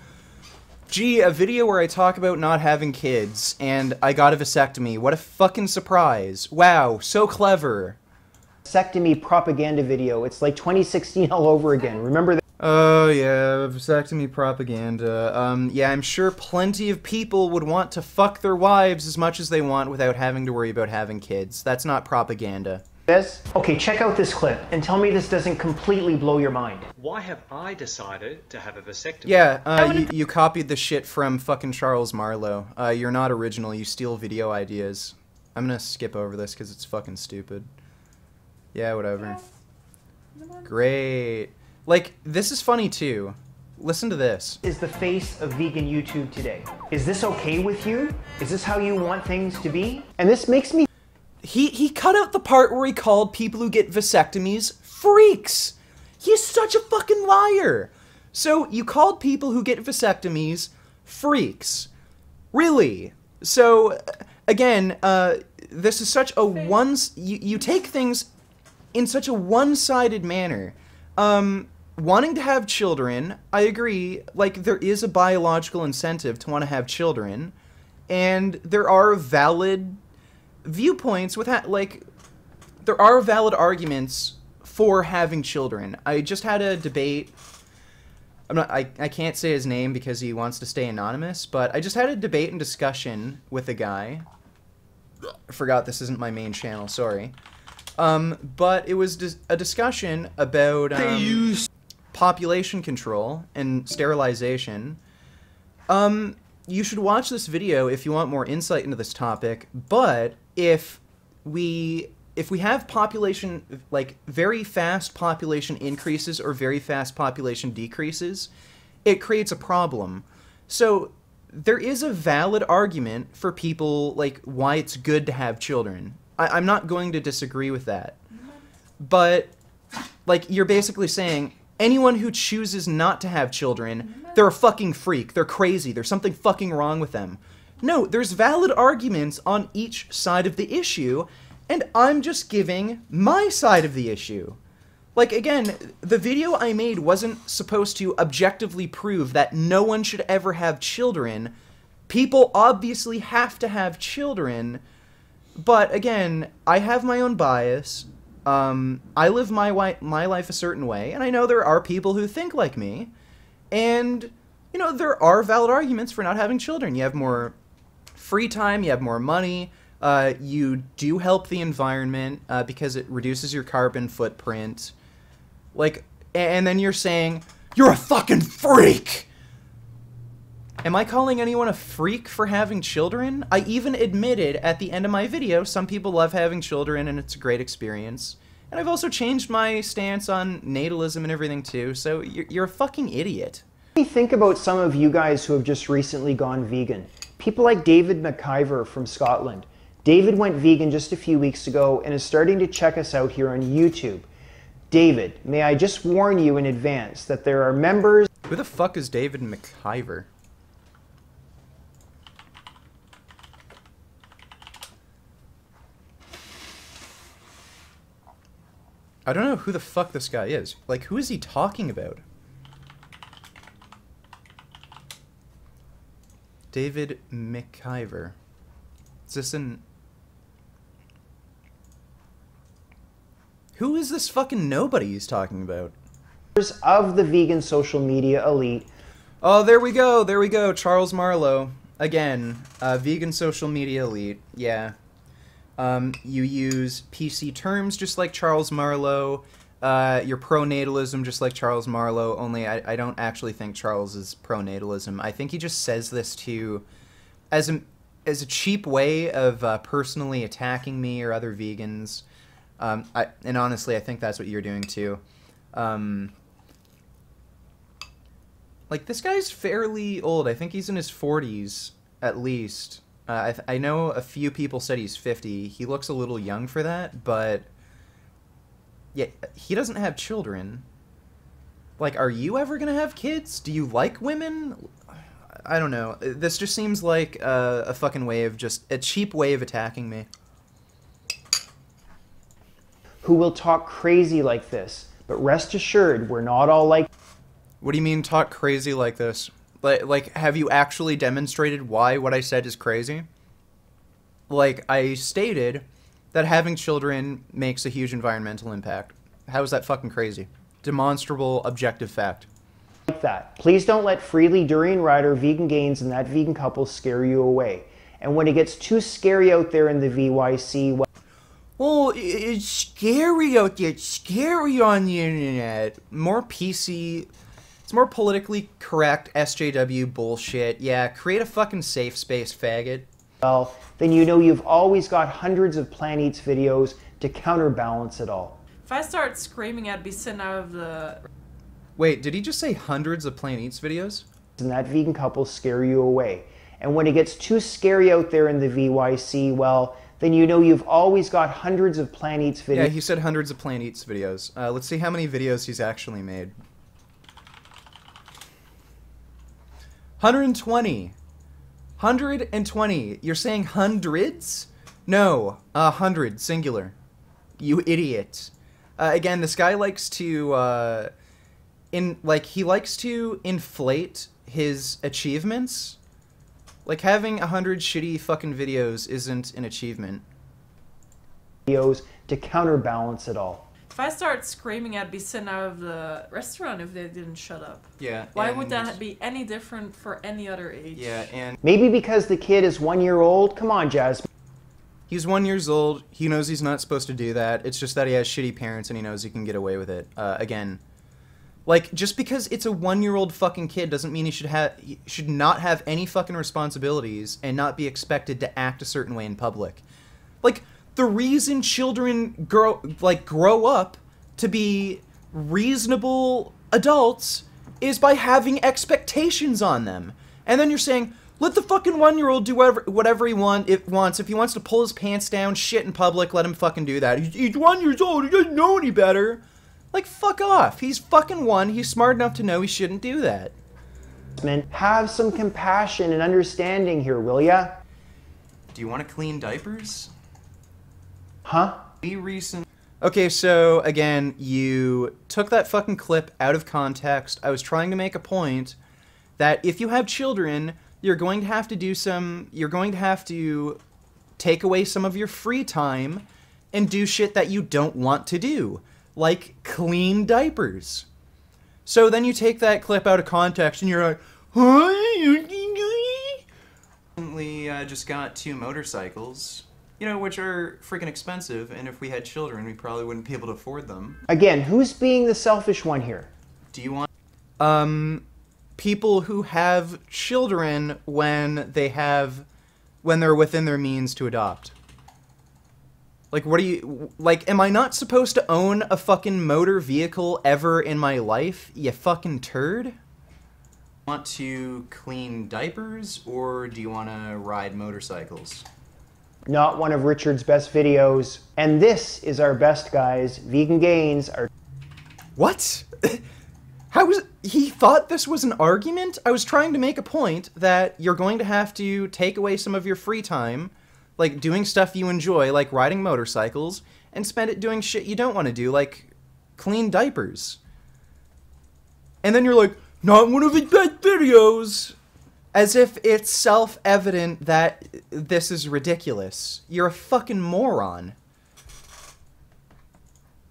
Speaker 1: Gee, a video where I talk about not having kids, and I got a vasectomy. What a fucking surprise. Wow, so clever.
Speaker 3: Vasectomy propaganda video. It's like 2016 all over again. Remember that?
Speaker 1: Oh, yeah, vasectomy propaganda. Yeah, I'm sure plenty of people would want to fuck their wives as much as they want without having to worry about having kids. That's not propaganda.
Speaker 3: This? Okay, check out this clip and tell me this doesn't completely blow your mind.
Speaker 4: Why have I decided to have a vasectomy?
Speaker 1: Yeah, you copied the shit from fucking Charles Marlowe. You're not original, you steal video ideas. I'm gonna skip over this because it's fucking stupid. Yeah, whatever. Great. Like, this is funny too. Listen to this.
Speaker 3: Is the face of vegan YouTube today. Is this okay with you? Is this how you want things to be? And this makes me...
Speaker 1: He cut out the part where he called people who get vasectomies freaks. He's such a fucking liar. So you called people who get vasectomies freaks. Really? So, again, this is such a you take things in such a one-sided manner. Wanting to have children, I agree, like, there is a biological incentive to want to have children, and there are valid viewpoints with there are valid arguments for having children. I just had a debate. I can't say his name because he wants to stay anonymous, but I just had a debate and discussion with a guy. I forgot this isn't my main channel, sorry. But it was a discussion about population control and sterilization. You should watch this video if you want more insight into this topic, but if we have population, like, very fast population increases or very fast population decreases, it creates a problem. So there is a valid argument for people, like, why it's good to have children. I'm not going to disagree with that. But, like, you're basically saying anyone who chooses not to have children, they're a fucking freak, they're crazy, there's something fucking wrong with them. No, there's valid arguments on each side of the issue, and I'm just giving my side of the issue. Like, again, the video I made wasn't supposed to objectively prove that no one should ever have children. People obviously have to have children, but again, I have my own bias. I live my life a certain way, and I know there are people who think like me, and, you know, there are valid arguments for not having children. You have more free time, you have more money, you do help the environment, because it reduces your carbon footprint. Like, and then you're saying, you're a fucking freak! Am I calling anyone a freak for having children? I even admitted at the end of my video, some people love having children and it's a great experience. And I've also changed my stance on natalism and everything too, so you're a fucking idiot.
Speaker 3: What do you think about some of you guys who have just recently gone vegan? People like David McIver from Scotland. David went vegan just a few weeks ago and is starting to check us out here on YouTube. David, may I just warn you in advance that there are members...
Speaker 1: Who the fuck is David McIver? I don't know who the fuck this guy is. Like, who is he talking about? David McIver. Is this an... Who is this fucking nobody he's talking about?
Speaker 3: ...of the vegan social media elite.
Speaker 1: Oh, there we go, Charles Marlowe. Again, vegan social media elite, yeah. You use PC terms just like Charles Marlowe. You're pro-natalism just like Charles Marlowe, only I don't actually think Charles is pro-natalism. I think he just says this as a cheap way of personally attacking me or other vegans. And honestly, I think that's what you're doing too. Like, this guy's fairly old. I think he's in his 40s, at least. I know a few people said he's 50. He looks a little young for that, but... Yeah, he doesn't have children. Like, are you ever gonna have kids? Do you like women? I don't know. This just seems like a fucking way of a cheap way of attacking me.
Speaker 3: Who will talk crazy like this, but rest assured, we're not all like...
Speaker 1: What do you mean, talk crazy like this? Like, have you actually demonstrated why what I said is crazy? Like, I stated that having children makes a huge environmental impact. How is that fucking crazy? Demonstrable, objective fact.
Speaker 3: Like that. Please don't let Freely, Durian Rider, Vegan Gains, and That Vegan Couple scare you away. And when it gets too scary out there in the VYC...
Speaker 1: Well, it's scary out there. It's scary on the internet. More PC... It's more politically correct SJW bullshit. Yeah, create a fucking safe space, faggot.
Speaker 3: Well, then you know you've always got hundreds of Plan Eats videos to counterbalance it all.
Speaker 2: If I start screaming, I'd be sent out of the...
Speaker 1: Wait, did he just say hundreds of Plan Eats videos?
Speaker 3: And That Vegan Couple scare you away. And when it gets too scary out there in the VYC, well, then you know you've always got hundreds of Plan Eats videos.
Speaker 1: Yeah, he said hundreds of Plan Eats videos. Let's see how many videos he's actually made. 120. 120. You're saying hundreds? No, 100, singular. You idiot. Again, this guy likes to, he likes to inflate his achievements. Like, having 100 shitty fucking videos isn't an achievement.
Speaker 3: Videos to counterbalance it all.
Speaker 2: If I start screaming, I'd be sent out of the restaurant if they didn't shut up.
Speaker 1: Yeah.
Speaker 2: Why would that be any different for any other age?
Speaker 1: Yeah, and...
Speaker 3: Maybe because the kid is 1 year old? Come on, Jasmine.
Speaker 1: He's 1 year old. He knows he's not supposed to do that. It's just that he has shitty parents and he knows he can get away with it. Again, like, just because it's a 1 year old fucking kid doesn't mean he should not have any fucking responsibilities and not be expected to act a certain way in public. Like, the reason children grow up to be reasonable adults is by having expectations on them. And then you're saying, let the fucking 1 year old do whatever he wants. If he wants to pull his pants down, shit in public, let him fucking do that. He's 1 year old, he doesn't know any better. Like, fuck off. He's fucking one, he's smart enough to know he shouldn't do that.
Speaker 3: Have some compassion and understanding here, will ya?
Speaker 1: Do you want to clean diapers?
Speaker 3: Huh?
Speaker 1: Okay, so, again, you took that fucking clip out of context. I was trying to make a point that if you have children, you're going to have to take away some of your free time and do shit that you don't want to do, like clean diapers. So then you take that clip out of context and you're like, huh? We just got 2 motorcycles. You know, which are freaking expensive, and if we had children, we probably wouldn't be able to afford them.
Speaker 3: Again, who's being the selfish one here?
Speaker 1: Do you want... people who have children when they're within their means to adopt. Like, what do you... Like, am I not supposed to own a fucking motor vehicle ever in my life, you fucking turd? Want to clean diapers, or do you want to ride motorcycles?
Speaker 3: Not one of Richard's best videos. And this is our best, guys. Vegan gains are...
Speaker 1: What? How was... He thought this was an argument? I was trying to make a point that you're going to have to take away some of your free time, like doing stuff you enjoy, like riding motorcycles, and spend it doing shit you don't want to do, like clean diapers. And then you're like, not one of his best videos! As if it's self-evident that this is ridiculous. You're a fucking moron.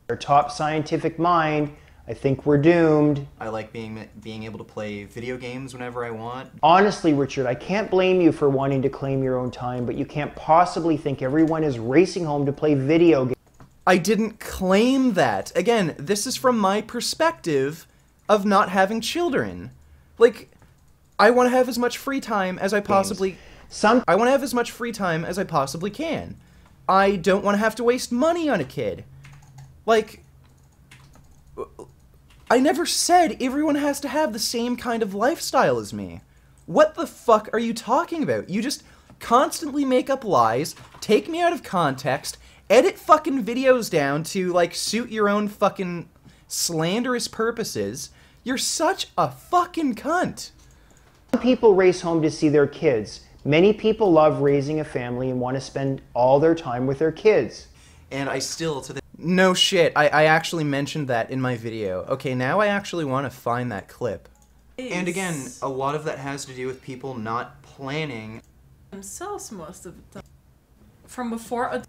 Speaker 3: Our top scientific mind. I think we're doomed.
Speaker 1: I like being able to play video games whenever I want.
Speaker 3: Honestly, Richard, I can't blame you for wanting to claim your own time, but you can't possibly think everyone is racing home to play video games.
Speaker 1: I didn't claim that. Again, this is from my perspective of not having children. Like, I want to have as much free time as I possibly... I want to have as much free time as I possibly can. I don't want to have to waste money on a kid. Like... I never said everyone has to have the same kind of lifestyle as me. What the fuck are you talking about? You just constantly make up lies, take me out of context, edit fucking videos down to, like, suit your own fucking slanderous purposes. You're such a fucking cunt.
Speaker 3: Some people race home to see their kids. Many people love raising a family and want to spend all their time with their kids.
Speaker 1: And I still, to the... No shit, I actually mentioned that in my video. Okay, now I actually want to find that clip. And again, a lot of that has to do with people not planning
Speaker 2: themselves most of the time. From before...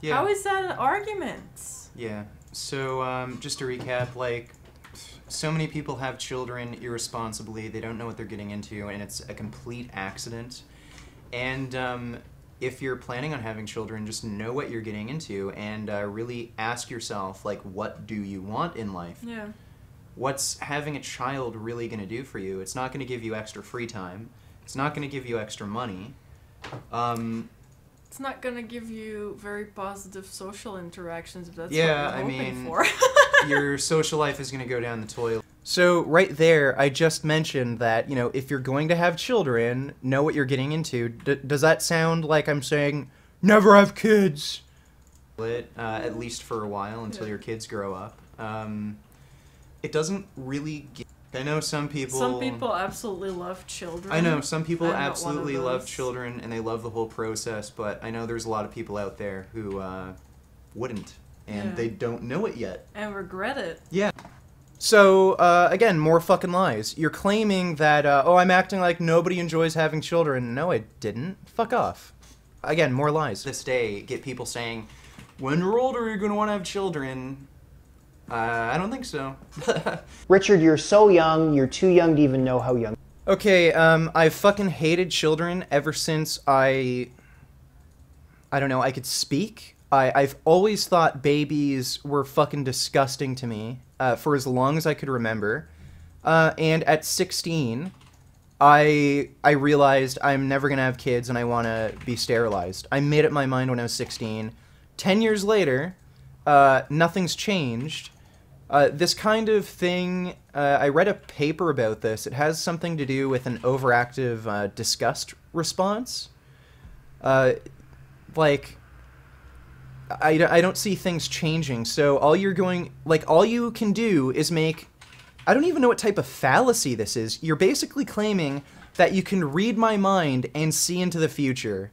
Speaker 1: Yeah.
Speaker 2: How is that an argument?
Speaker 1: Yeah, so just to recap, like, so many people have children irresponsibly, they don't know what they're getting into, and it's a complete accident. And if you're planning on having children, just know what you're getting into, and really ask yourself, like, what do you want in life?
Speaker 2: Yeah.
Speaker 1: What's having a child really going to do for you? It's not going to give you extra free time. It's not going to give you extra money.
Speaker 2: It's not going to give you very positive social interactions if that's what
Speaker 1: yeah,
Speaker 2: you're hoping
Speaker 1: I
Speaker 2: for.
Speaker 1: mean, your social life is going to go down the toilet. So right there, I just mentioned that, you know, if you're going to have children, know what you're getting into. Does that sound like I'm saying, never have kids? At least for a while, until your kids grow up. It doesn't really get... I know some people...
Speaker 2: Some people absolutely love children.
Speaker 1: I know, some people
Speaker 2: I'm
Speaker 1: absolutely love children, and they love the whole process, but I know there's a lot of people out there who wouldn't, and they don't know it yet.
Speaker 2: And regret it.
Speaker 1: Yeah. So, again, more fucking lies. You're claiming that, oh, I'm acting like nobody enjoys having children. No, I didn't. Fuck off. Again, more lies. This day, get people saying, when you're older, you're gonna want to have children. I don't think so.
Speaker 3: Richard, you're so young, you're too young to even know how young.
Speaker 1: Okay, I've fucking hated children ever since I don't know, I could speak. I've always thought babies were fucking disgusting to me, for as long as I could remember. And at 16, I realized I'm never gonna have kids and I want to be sterilized. I made up my mind when I was 16. 10 years later, nothing's changed. This kind of thing, I read a paper about this. It has something to do with an overactive disgust response. Like, I don't see things changing, so all you can do is make... I don't even know what type of fallacy this is. You're basically claiming that you can read my mind and see into the future.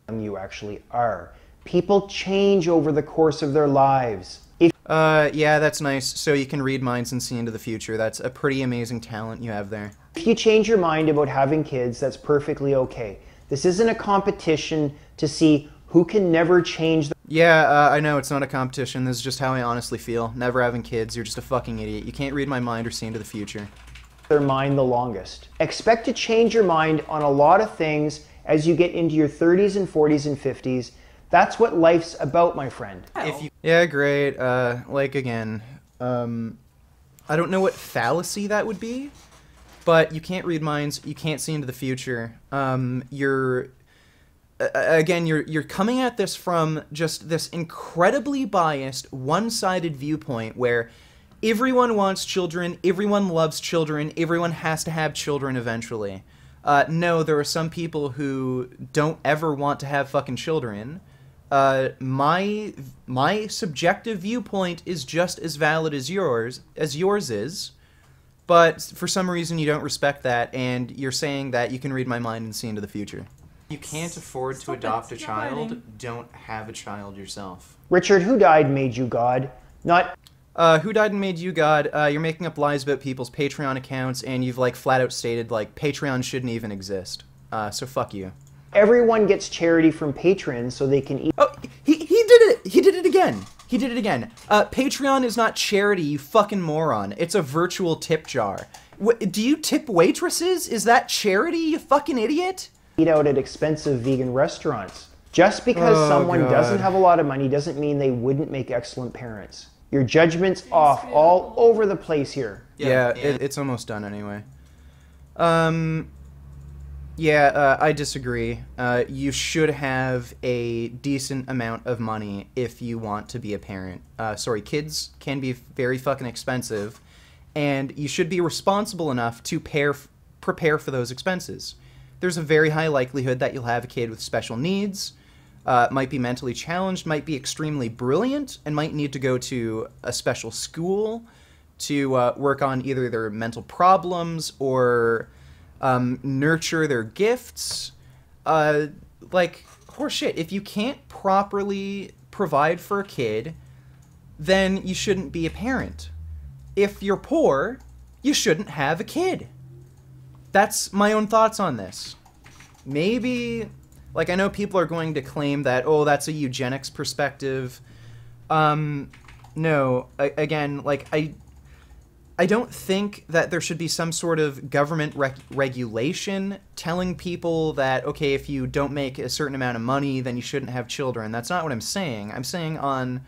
Speaker 3: You actually are. People change over the course of their lives.
Speaker 1: Yeah, that's nice. So you can read minds and see into the future. That's a pretty amazing talent you have there.
Speaker 3: If you change your mind about having kids, that's perfectly okay. This isn't a competition to see who can never change the...
Speaker 1: Yeah, I know, it's not a competition. This is just how I honestly feel. Never having kids, you're just a fucking idiot. You can't read my mind or see into the future.
Speaker 3: Their mind the longest. Expect to change your mind on a lot of things as you get into your 30s and 40s and 50s. That's what life's about, my friend.
Speaker 1: Yeah, great. Like, again, I don't know what fallacy that would be, but you can't read minds. You can't see into the future. You're coming at this from just this incredibly biased, one-sided viewpoint where everyone wants children, everyone loves children, everyone has to have children eventually. No, there are some people who don't ever want to have fucking children. My subjective viewpoint is just as valid as yours is, but for some reason you don't respect that, and you're saying that you can read my mind and see into the future. You can't afford to adopt a child, don't have a child yourself.
Speaker 3: Richard, who died made you God? Not...
Speaker 1: Who died and made you God? You're making up lies about people's Patreon accounts, and you've, like, flat out stated, like, Patreon shouldn't even exist. So fuck you.
Speaker 3: Everyone gets charity from patrons so they can eat...
Speaker 1: Oh, he did it! He did it again! He did it again. Patreon is not charity, you fucking moron. It's a virtual tip jar. Do you tip waitresses? Is that charity, you fucking idiot?
Speaker 3: Eat out at expensive vegan restaurants. Just because someone doesn't have a lot of money doesn't mean they wouldn't make excellent parents. Your judgment's off all over the place here.
Speaker 1: Yeah, it's almost done anyway. I disagree. You should have a decent amount of money if you want to be a parent. Sorry, kids can be very fucking expensive, and you should be responsible enough to prepare for those expenses. There's a very high likelihood that you'll have a kid with special needs, might be mentally challenged, might be extremely brilliant, and might need to go to a special school to work on either their mental problems or nurture their gifts. Like, horseshit, if you can't properly provide for a kid, then you shouldn't be a parent. If you're poor, you shouldn't have a kid. That's my own thoughts on this. Maybe, like, I know people are going to claim that, oh, that's a eugenics perspective. No, again, like, I don't think that there should be some sort of government regulation telling people that, okay, if you don't make a certain amount of money, then you shouldn't have children. That's not what I'm saying. I'm saying on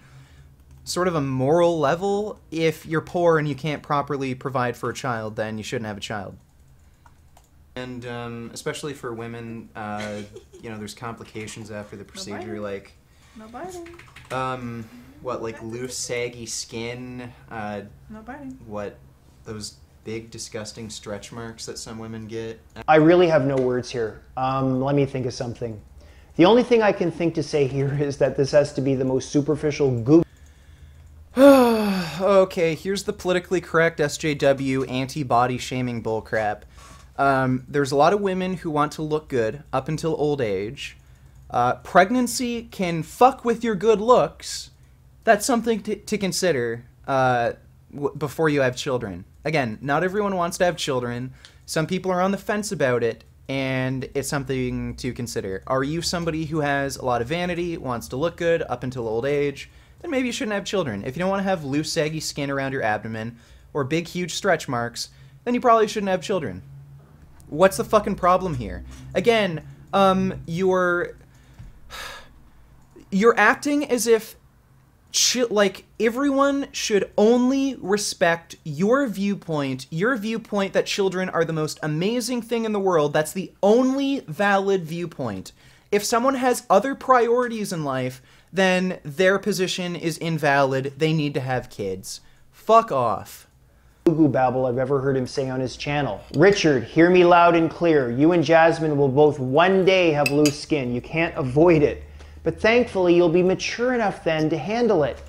Speaker 1: sort of a moral level, if you're poor and you can't properly provide for a child, then you shouldn't have a child. And especially for women, you know, there's complications after the procedure, like...
Speaker 2: No biting.
Speaker 1: What, like loose, saggy skin?
Speaker 2: No biting.
Speaker 1: What, those big, disgusting stretch marks that some women get?
Speaker 3: I really have no words here. Let me think of something. The only thing I can think to say here is that this has to be the most superficial Google...
Speaker 1: Okay, here's the politically correct SJW anti-body shaming bullcrap. There's a lot of women who want to look good up until old age. Pregnancy can fuck with your good looks. That's something to consider before you have children. Again, not everyone wants to have children. Some people are on the fence about it, and it's something to consider. Are you somebody who has a lot of vanity, wants to look good up until old age? Then maybe you shouldn't have children. If you don't want to have loose, saggy skin around your abdomen or big, huge stretch marks, then you probably shouldn't have children. What's the fucking problem here? Again, you're acting as if like everyone should only respect your viewpoint that children are the most amazing thing in the world. That's the only valid viewpoint. If someone has other priorities in life, then their position is invalid. They need to have kids. Fuck off.
Speaker 3: Goo babble I've ever heard him say on his channel. Richard, hear me loud and clear. You and Jasmine will both one day have loose skin. You can't avoid it. But thankfully, you'll be mature enough then to handle it.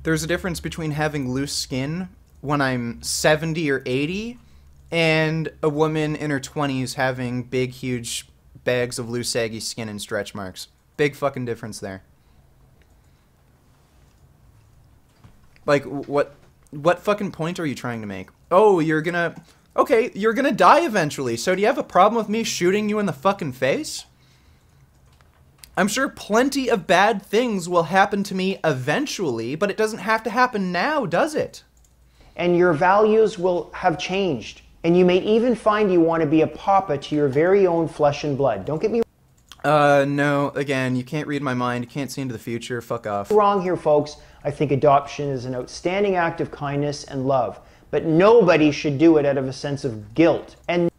Speaker 1: There's a difference between having loose skin when I'm 70 or 80 and a woman in her 20s having big, huge bags of loose, saggy skin and stretch marks. Big fucking difference there. Like, what fucking point are you trying to make? Oh, you're gonna die eventually, so do you have a problem with me shooting you in the fucking face? I'm sure plenty of bad things will happen to me eventually, but it doesn't have to happen now, does it?
Speaker 3: And your values will have changed. And you may even find you want to be a papa to your very own flesh and blood. Don't get me...
Speaker 1: No, again, you can't read my mind, you can't see into the future, fuck off.
Speaker 3: Wrong here, folks. I think adoption is an outstanding act of kindness and love, but nobody should do it out of a sense of guilt. And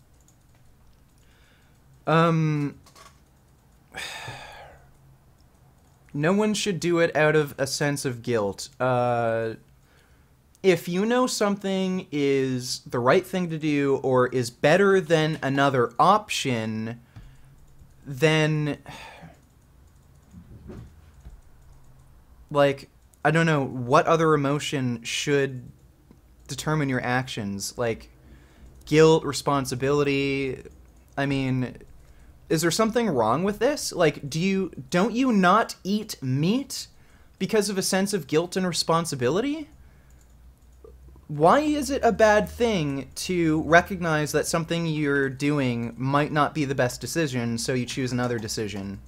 Speaker 1: no one should do it out of a sense of guilt. If you know something is the right thing to do or is better than another option, then, like, I don't know, what other emotion should determine your actions? Like, guilt, responsibility. I mean, is there something wrong with this? Like, don't you not eat meat because of a sense of guilt and responsibility? Why is it a bad thing to recognize that something you're doing might not be the best decision, so you choose another decision?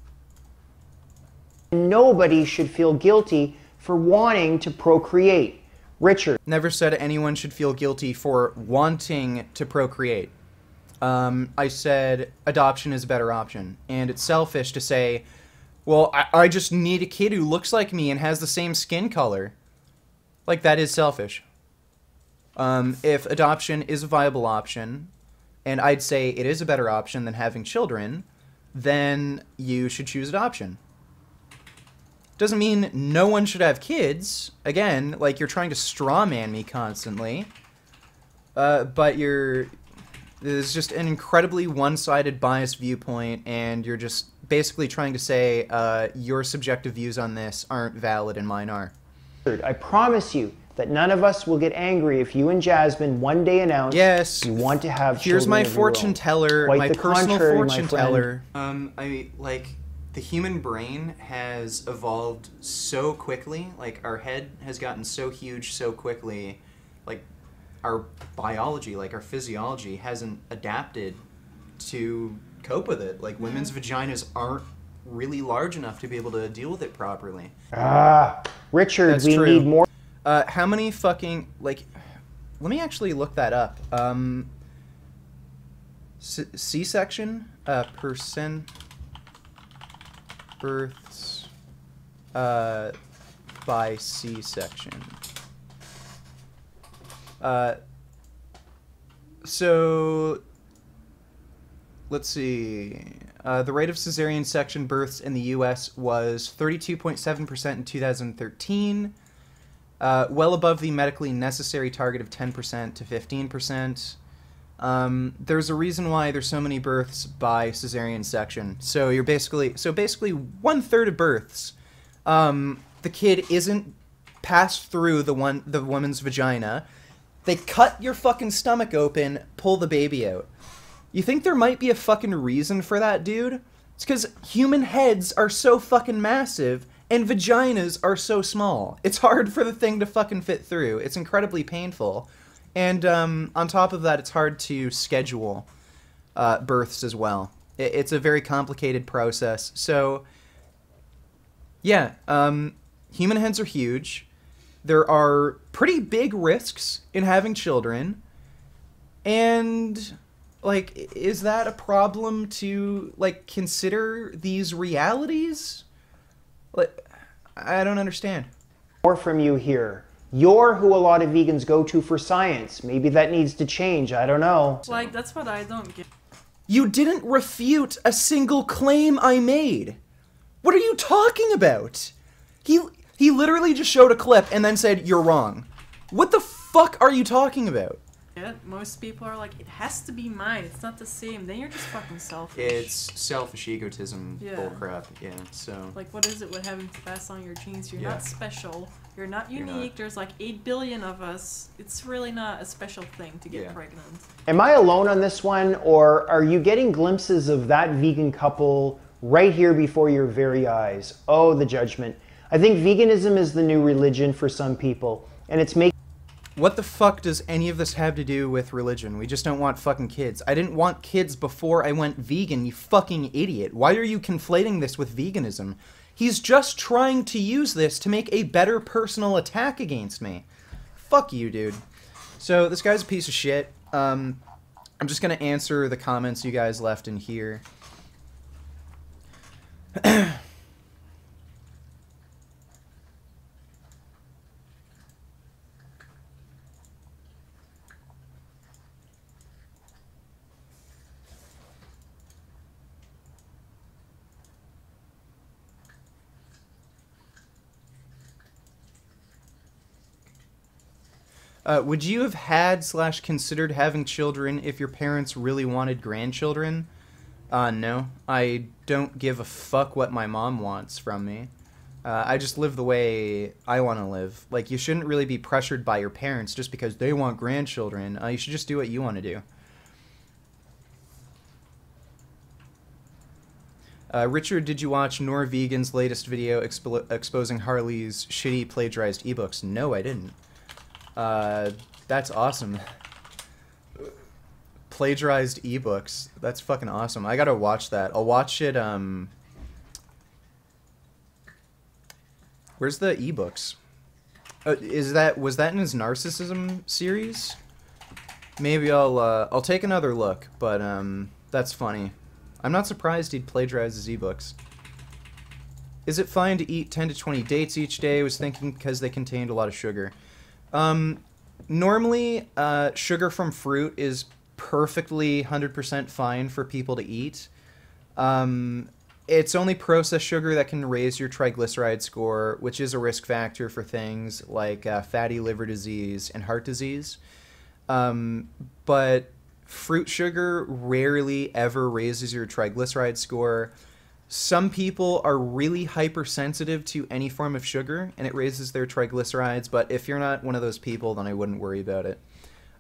Speaker 3: nobody should feel guilty for wanting to procreate. Richard.
Speaker 1: Never said anyone should feel guilty for wanting to procreate. I said adoption is a better option. And it's selfish to say, well, I just need a kid who looks like me and has the same skin color. Like, that is selfish. If adoption is a viable option, and I'd say it is a better option than having children, then you should choose adoption. Doesn't mean no one should have kids. Again, like, you're trying to straw man me constantly. But there's just an incredibly one-sided biased viewpoint, and you're just basically trying to say your subjective views on this aren't valid and mine are.
Speaker 3: I promise you that none of us will get angry if you and Jasmine one day announce you want to have children.
Speaker 1: Here's my
Speaker 3: of your
Speaker 1: fortune
Speaker 3: own.
Speaker 1: teller,
Speaker 3: Quite
Speaker 1: my
Speaker 3: the
Speaker 1: personal
Speaker 3: contrary,
Speaker 1: fortune
Speaker 3: my friend.
Speaker 1: teller. The human brain has evolved so quickly. Like, our head has gotten so huge so quickly. Like, our biology, like our physiology, hasn't adapted to cope with it. Like, women's vaginas aren't really large enough to be able to deal with it properly.
Speaker 3: Richard,
Speaker 1: That's
Speaker 3: we
Speaker 1: true.
Speaker 3: need more.
Speaker 1: How many fucking, like, let me actually look that up. C-section, percent births, by C-section. So, let's see. The rate of cesarean section births in the U.S. was 32.7% in 2013, well above the medically necessary target of 10% to 15%. There's a reason why there's so many births by cesarean section. So you're basically 1/3 of births, the kid isn't passed through the woman's vagina. They cut your fucking stomach open, pull the baby out. You think there might be a fucking reason for that, dude? It's because human heads are so fucking massive and vaginas are so small. It's hard for the thing to fucking fit through. It's incredibly painful. And on top of that, it's hard to schedule births as well. It's a very complicated process. So, yeah, human heads are huge. There are pretty big risks in having children. And, like, is that a problem to, like, consider these realities? Like, I don't understand.
Speaker 3: More from you here. You're who a lot of vegans go to for science. Maybe that needs to change. I don't know.
Speaker 2: Like, that's what I don't get.
Speaker 1: You didn't refute a single claim I made. What are you talking about? He literally just showed a clip and then said, you're wrong. What the fuck are you talking about?
Speaker 2: Yeah, most people are like, it has to be mine. It's not the same. Then you're just fucking selfish.
Speaker 1: It's selfish egotism,
Speaker 2: Yeah.
Speaker 1: bullcrap. Yeah, so.
Speaker 2: Like, what is it with having to pass on your genes? You're
Speaker 1: Yeah.
Speaker 2: not special. You're not
Speaker 1: You're
Speaker 2: unique.
Speaker 1: not.
Speaker 2: There's like 8 billion of us. It's really not a special thing to get
Speaker 1: Yeah.
Speaker 2: pregnant.
Speaker 3: Am I alone on this one, or are you getting glimpses of that vegan couple right here before your very eyes? Oh, the judgment. I think veganism is the new religion for some people, and it's making...
Speaker 1: What the fuck does any of this have to do with religion? We just don't want fucking kids. I didn't want kids before I went vegan, you fucking idiot. Why are you conflating this with veganism? He's just trying to use this to make a better personal attack against me. Fuck you, dude. So, this guy's a piece of shit. I'm just gonna answer the comments you guys left in here. Would you have had / considered having children if your parents really wanted grandchildren? No. I don't give a fuck what my mom wants from me. I just live the way I want to live. Like, you shouldn't really be pressured by your parents just because they want grandchildren. You should just do what you want to do. Richard, did you watch Norvegan's latest video exposing Harley's shitty plagiarized ebooks? No, I didn't. That's awesome. Plagiarized ebooks. That's fucking awesome. I gotta watch that. I'll watch it, Where's the ebooks? Was that in his Narcissism series? Maybe I'll take another look, but, that's funny. I'm not surprised he'd plagiarize his ebooks. Is it fine to eat 10 to 20 dates each day? I was thinking because they contained a lot of sugar. Normally, sugar from fruit is perfectly 100% fine for people to eat. It's only processed sugar that can raise your triglyceride score, which is a risk factor for things like fatty liver disease and heart disease. But fruit sugar rarely ever raises your triglyceride score. Some people are really hypersensitive to any form of sugar, and it raises their triglycerides, but if you're not one of those people, then I wouldn't worry about it.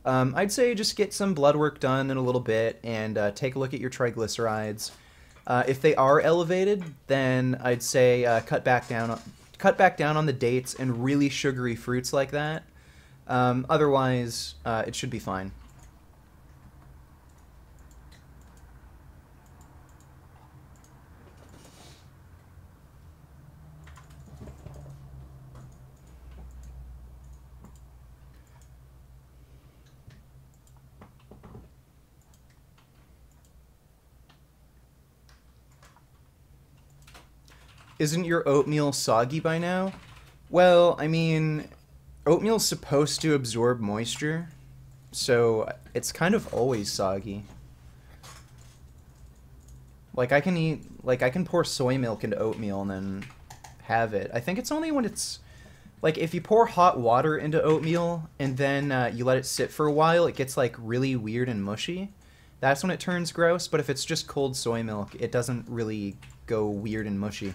Speaker 1: I'd say just get some blood work done in a little bit and take a look at your triglycerides. If they are elevated, then I'd say cut back down on the dates and really sugary fruits like that. Otherwise, it should be fine. Isn't your oatmeal soggy by now? Well, I mean, oatmeal's supposed to absorb moisture, so it's kind of always soggy. Like, I can pour soy milk into oatmeal and then have it. I think it's only when it's, like, if you pour hot water into oatmeal and then you let it sit for a while, it gets, like, really weird and mushy. That's when it turns gross, but if it's just cold soy milk, it doesn't really go weird and mushy.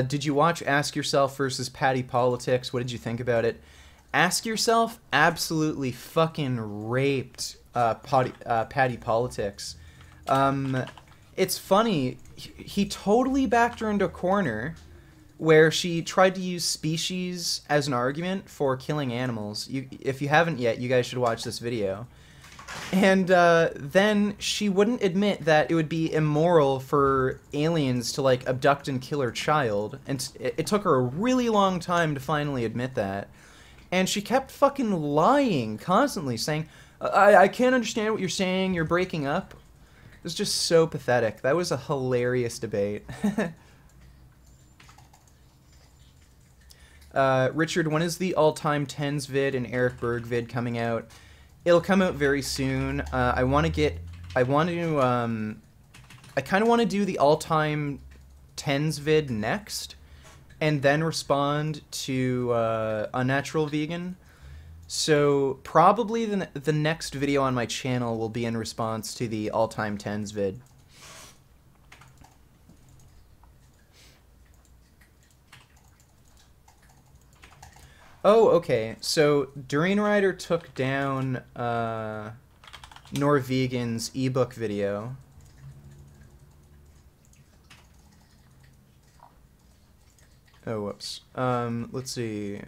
Speaker 1: Did you watch Ask Yourself versus Patty Politics? What did you think about it? Ask Yourself absolutely fucking raped Patty Politics. It's funny. He totally backed her into a corner where she tried to use species as an argument for killing animals. If you haven't yet, you guys should watch this video. And then she wouldn't admit that it would be immoral for aliens to, like, abduct and kill her child. And it took her a really long time to finally admit that. And she kept fucking lying constantly, saying, I can't understand what you're saying, you're breaking up. It was just so pathetic. That was a hilarious debate. Richard, when is the all-time tens vid and Eric Berg vid coming out? It'll come out very soon. I kind of want to do the all-time tens vid next, and then respond to Unnatural Vegan. So probably the next video on my channel will be in response to the all-time tens vid. Oh, okay. So Doreen Rider took down Norvegan's ebook video. Oh, whoops. Let's see.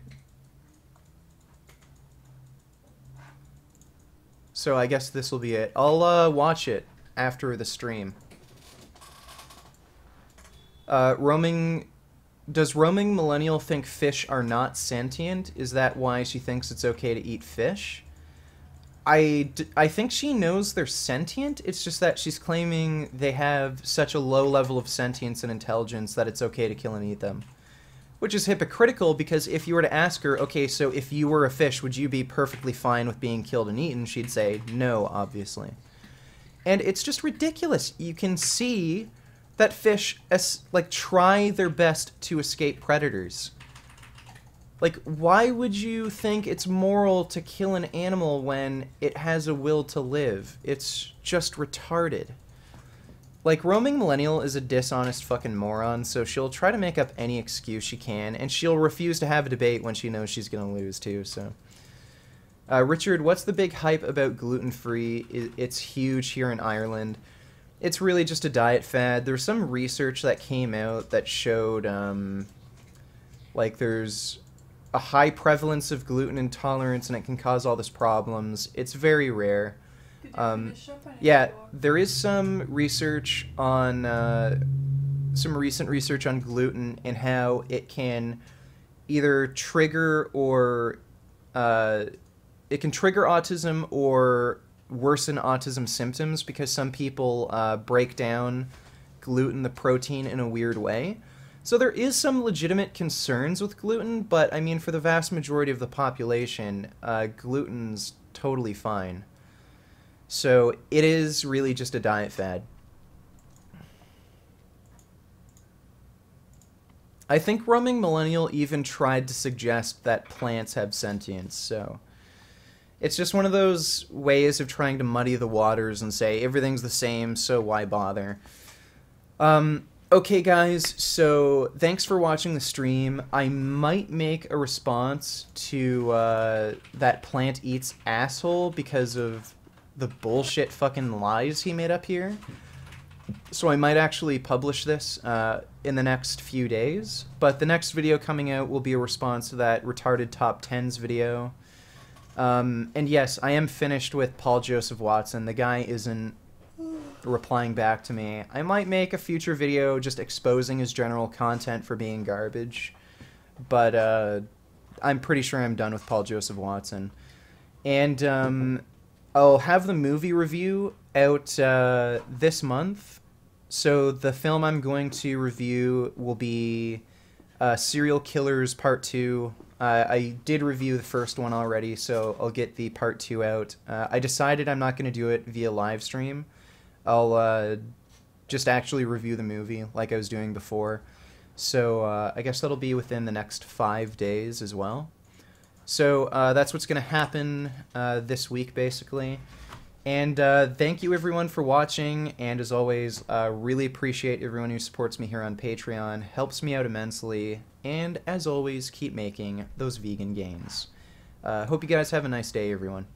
Speaker 1: So I guess this will be it. I'll watch it after the stream. Does roaming millennial think fish are not sentient? Is that why she thinks it's okay to eat fish? I think she knows they're sentient. It's just that she's claiming they have such a low level of sentience and intelligence that it's okay to kill and eat them. Which is hypocritical, because if you were to ask her, okay, so if you were a fish, would you be perfectly fine with being killed and eaten? She'd say, no, obviously. And it's just ridiculous. You can see that fish, like, try their best to escape predators. Like, why would you think it's moral to kill an animal when it has a will to live? It's just retarded. Like, Roaming Millennial is a dishonest fucking moron, so she'll try to make up any excuse she can, and she'll refuse to have a debate when she knows she's gonna lose, too, so... Richard, what's the big hype about gluten-free? It's huge here in Ireland. It's really just a diet fad. There's some research that came out that showed, like, there's a high prevalence of gluten intolerance, and it can cause all these problems. It's very rare. Yeah, there is some research on, some recent research on gluten and how it can either trigger or, it can trigger autism or worsen autism symptoms, because some people break down gluten, the protein, in a weird way. So there is some legitimate concerns with gluten, but I mean, for the vast majority of the population, gluten's totally fine. So it is really just a diet fad. I think Roaming Millennial even tried to suggest that plants have sentience, so... It's just one of those ways of trying to muddy the waters and say everything's the same, so why bother? Okay, guys, so thanks for watching the stream. I might make a response to that plant eats asshole because of the bullshit fucking lies he made up here. So I might actually publish this in the next few days. But the next video coming out will be a response to that retarded top 10s video. And yes, I am finished with Paul Joseph Watson. The guy isn't replying back to me. I might make a future video just exposing his general content for being garbage. But I'm pretty sure I'm done with Paul Joseph Watson. And I'll have the movie review out this month. So the film I'm going to review will be Serial Killers Part 2. I did review the first one already, so I'll get the Part 2 out. I decided I'm not going to do it via live stream. I'll just actually review the movie like I was doing before. So I guess that'll be within the next 5 days as well. So that's what's going to happen this week, basically. And thank you, everyone, for watching. And as always, really appreciate everyone who supports me here on Patreon. Helps me out immensely. And as always, keep making those vegan gains. Hope you guys have a nice day, everyone.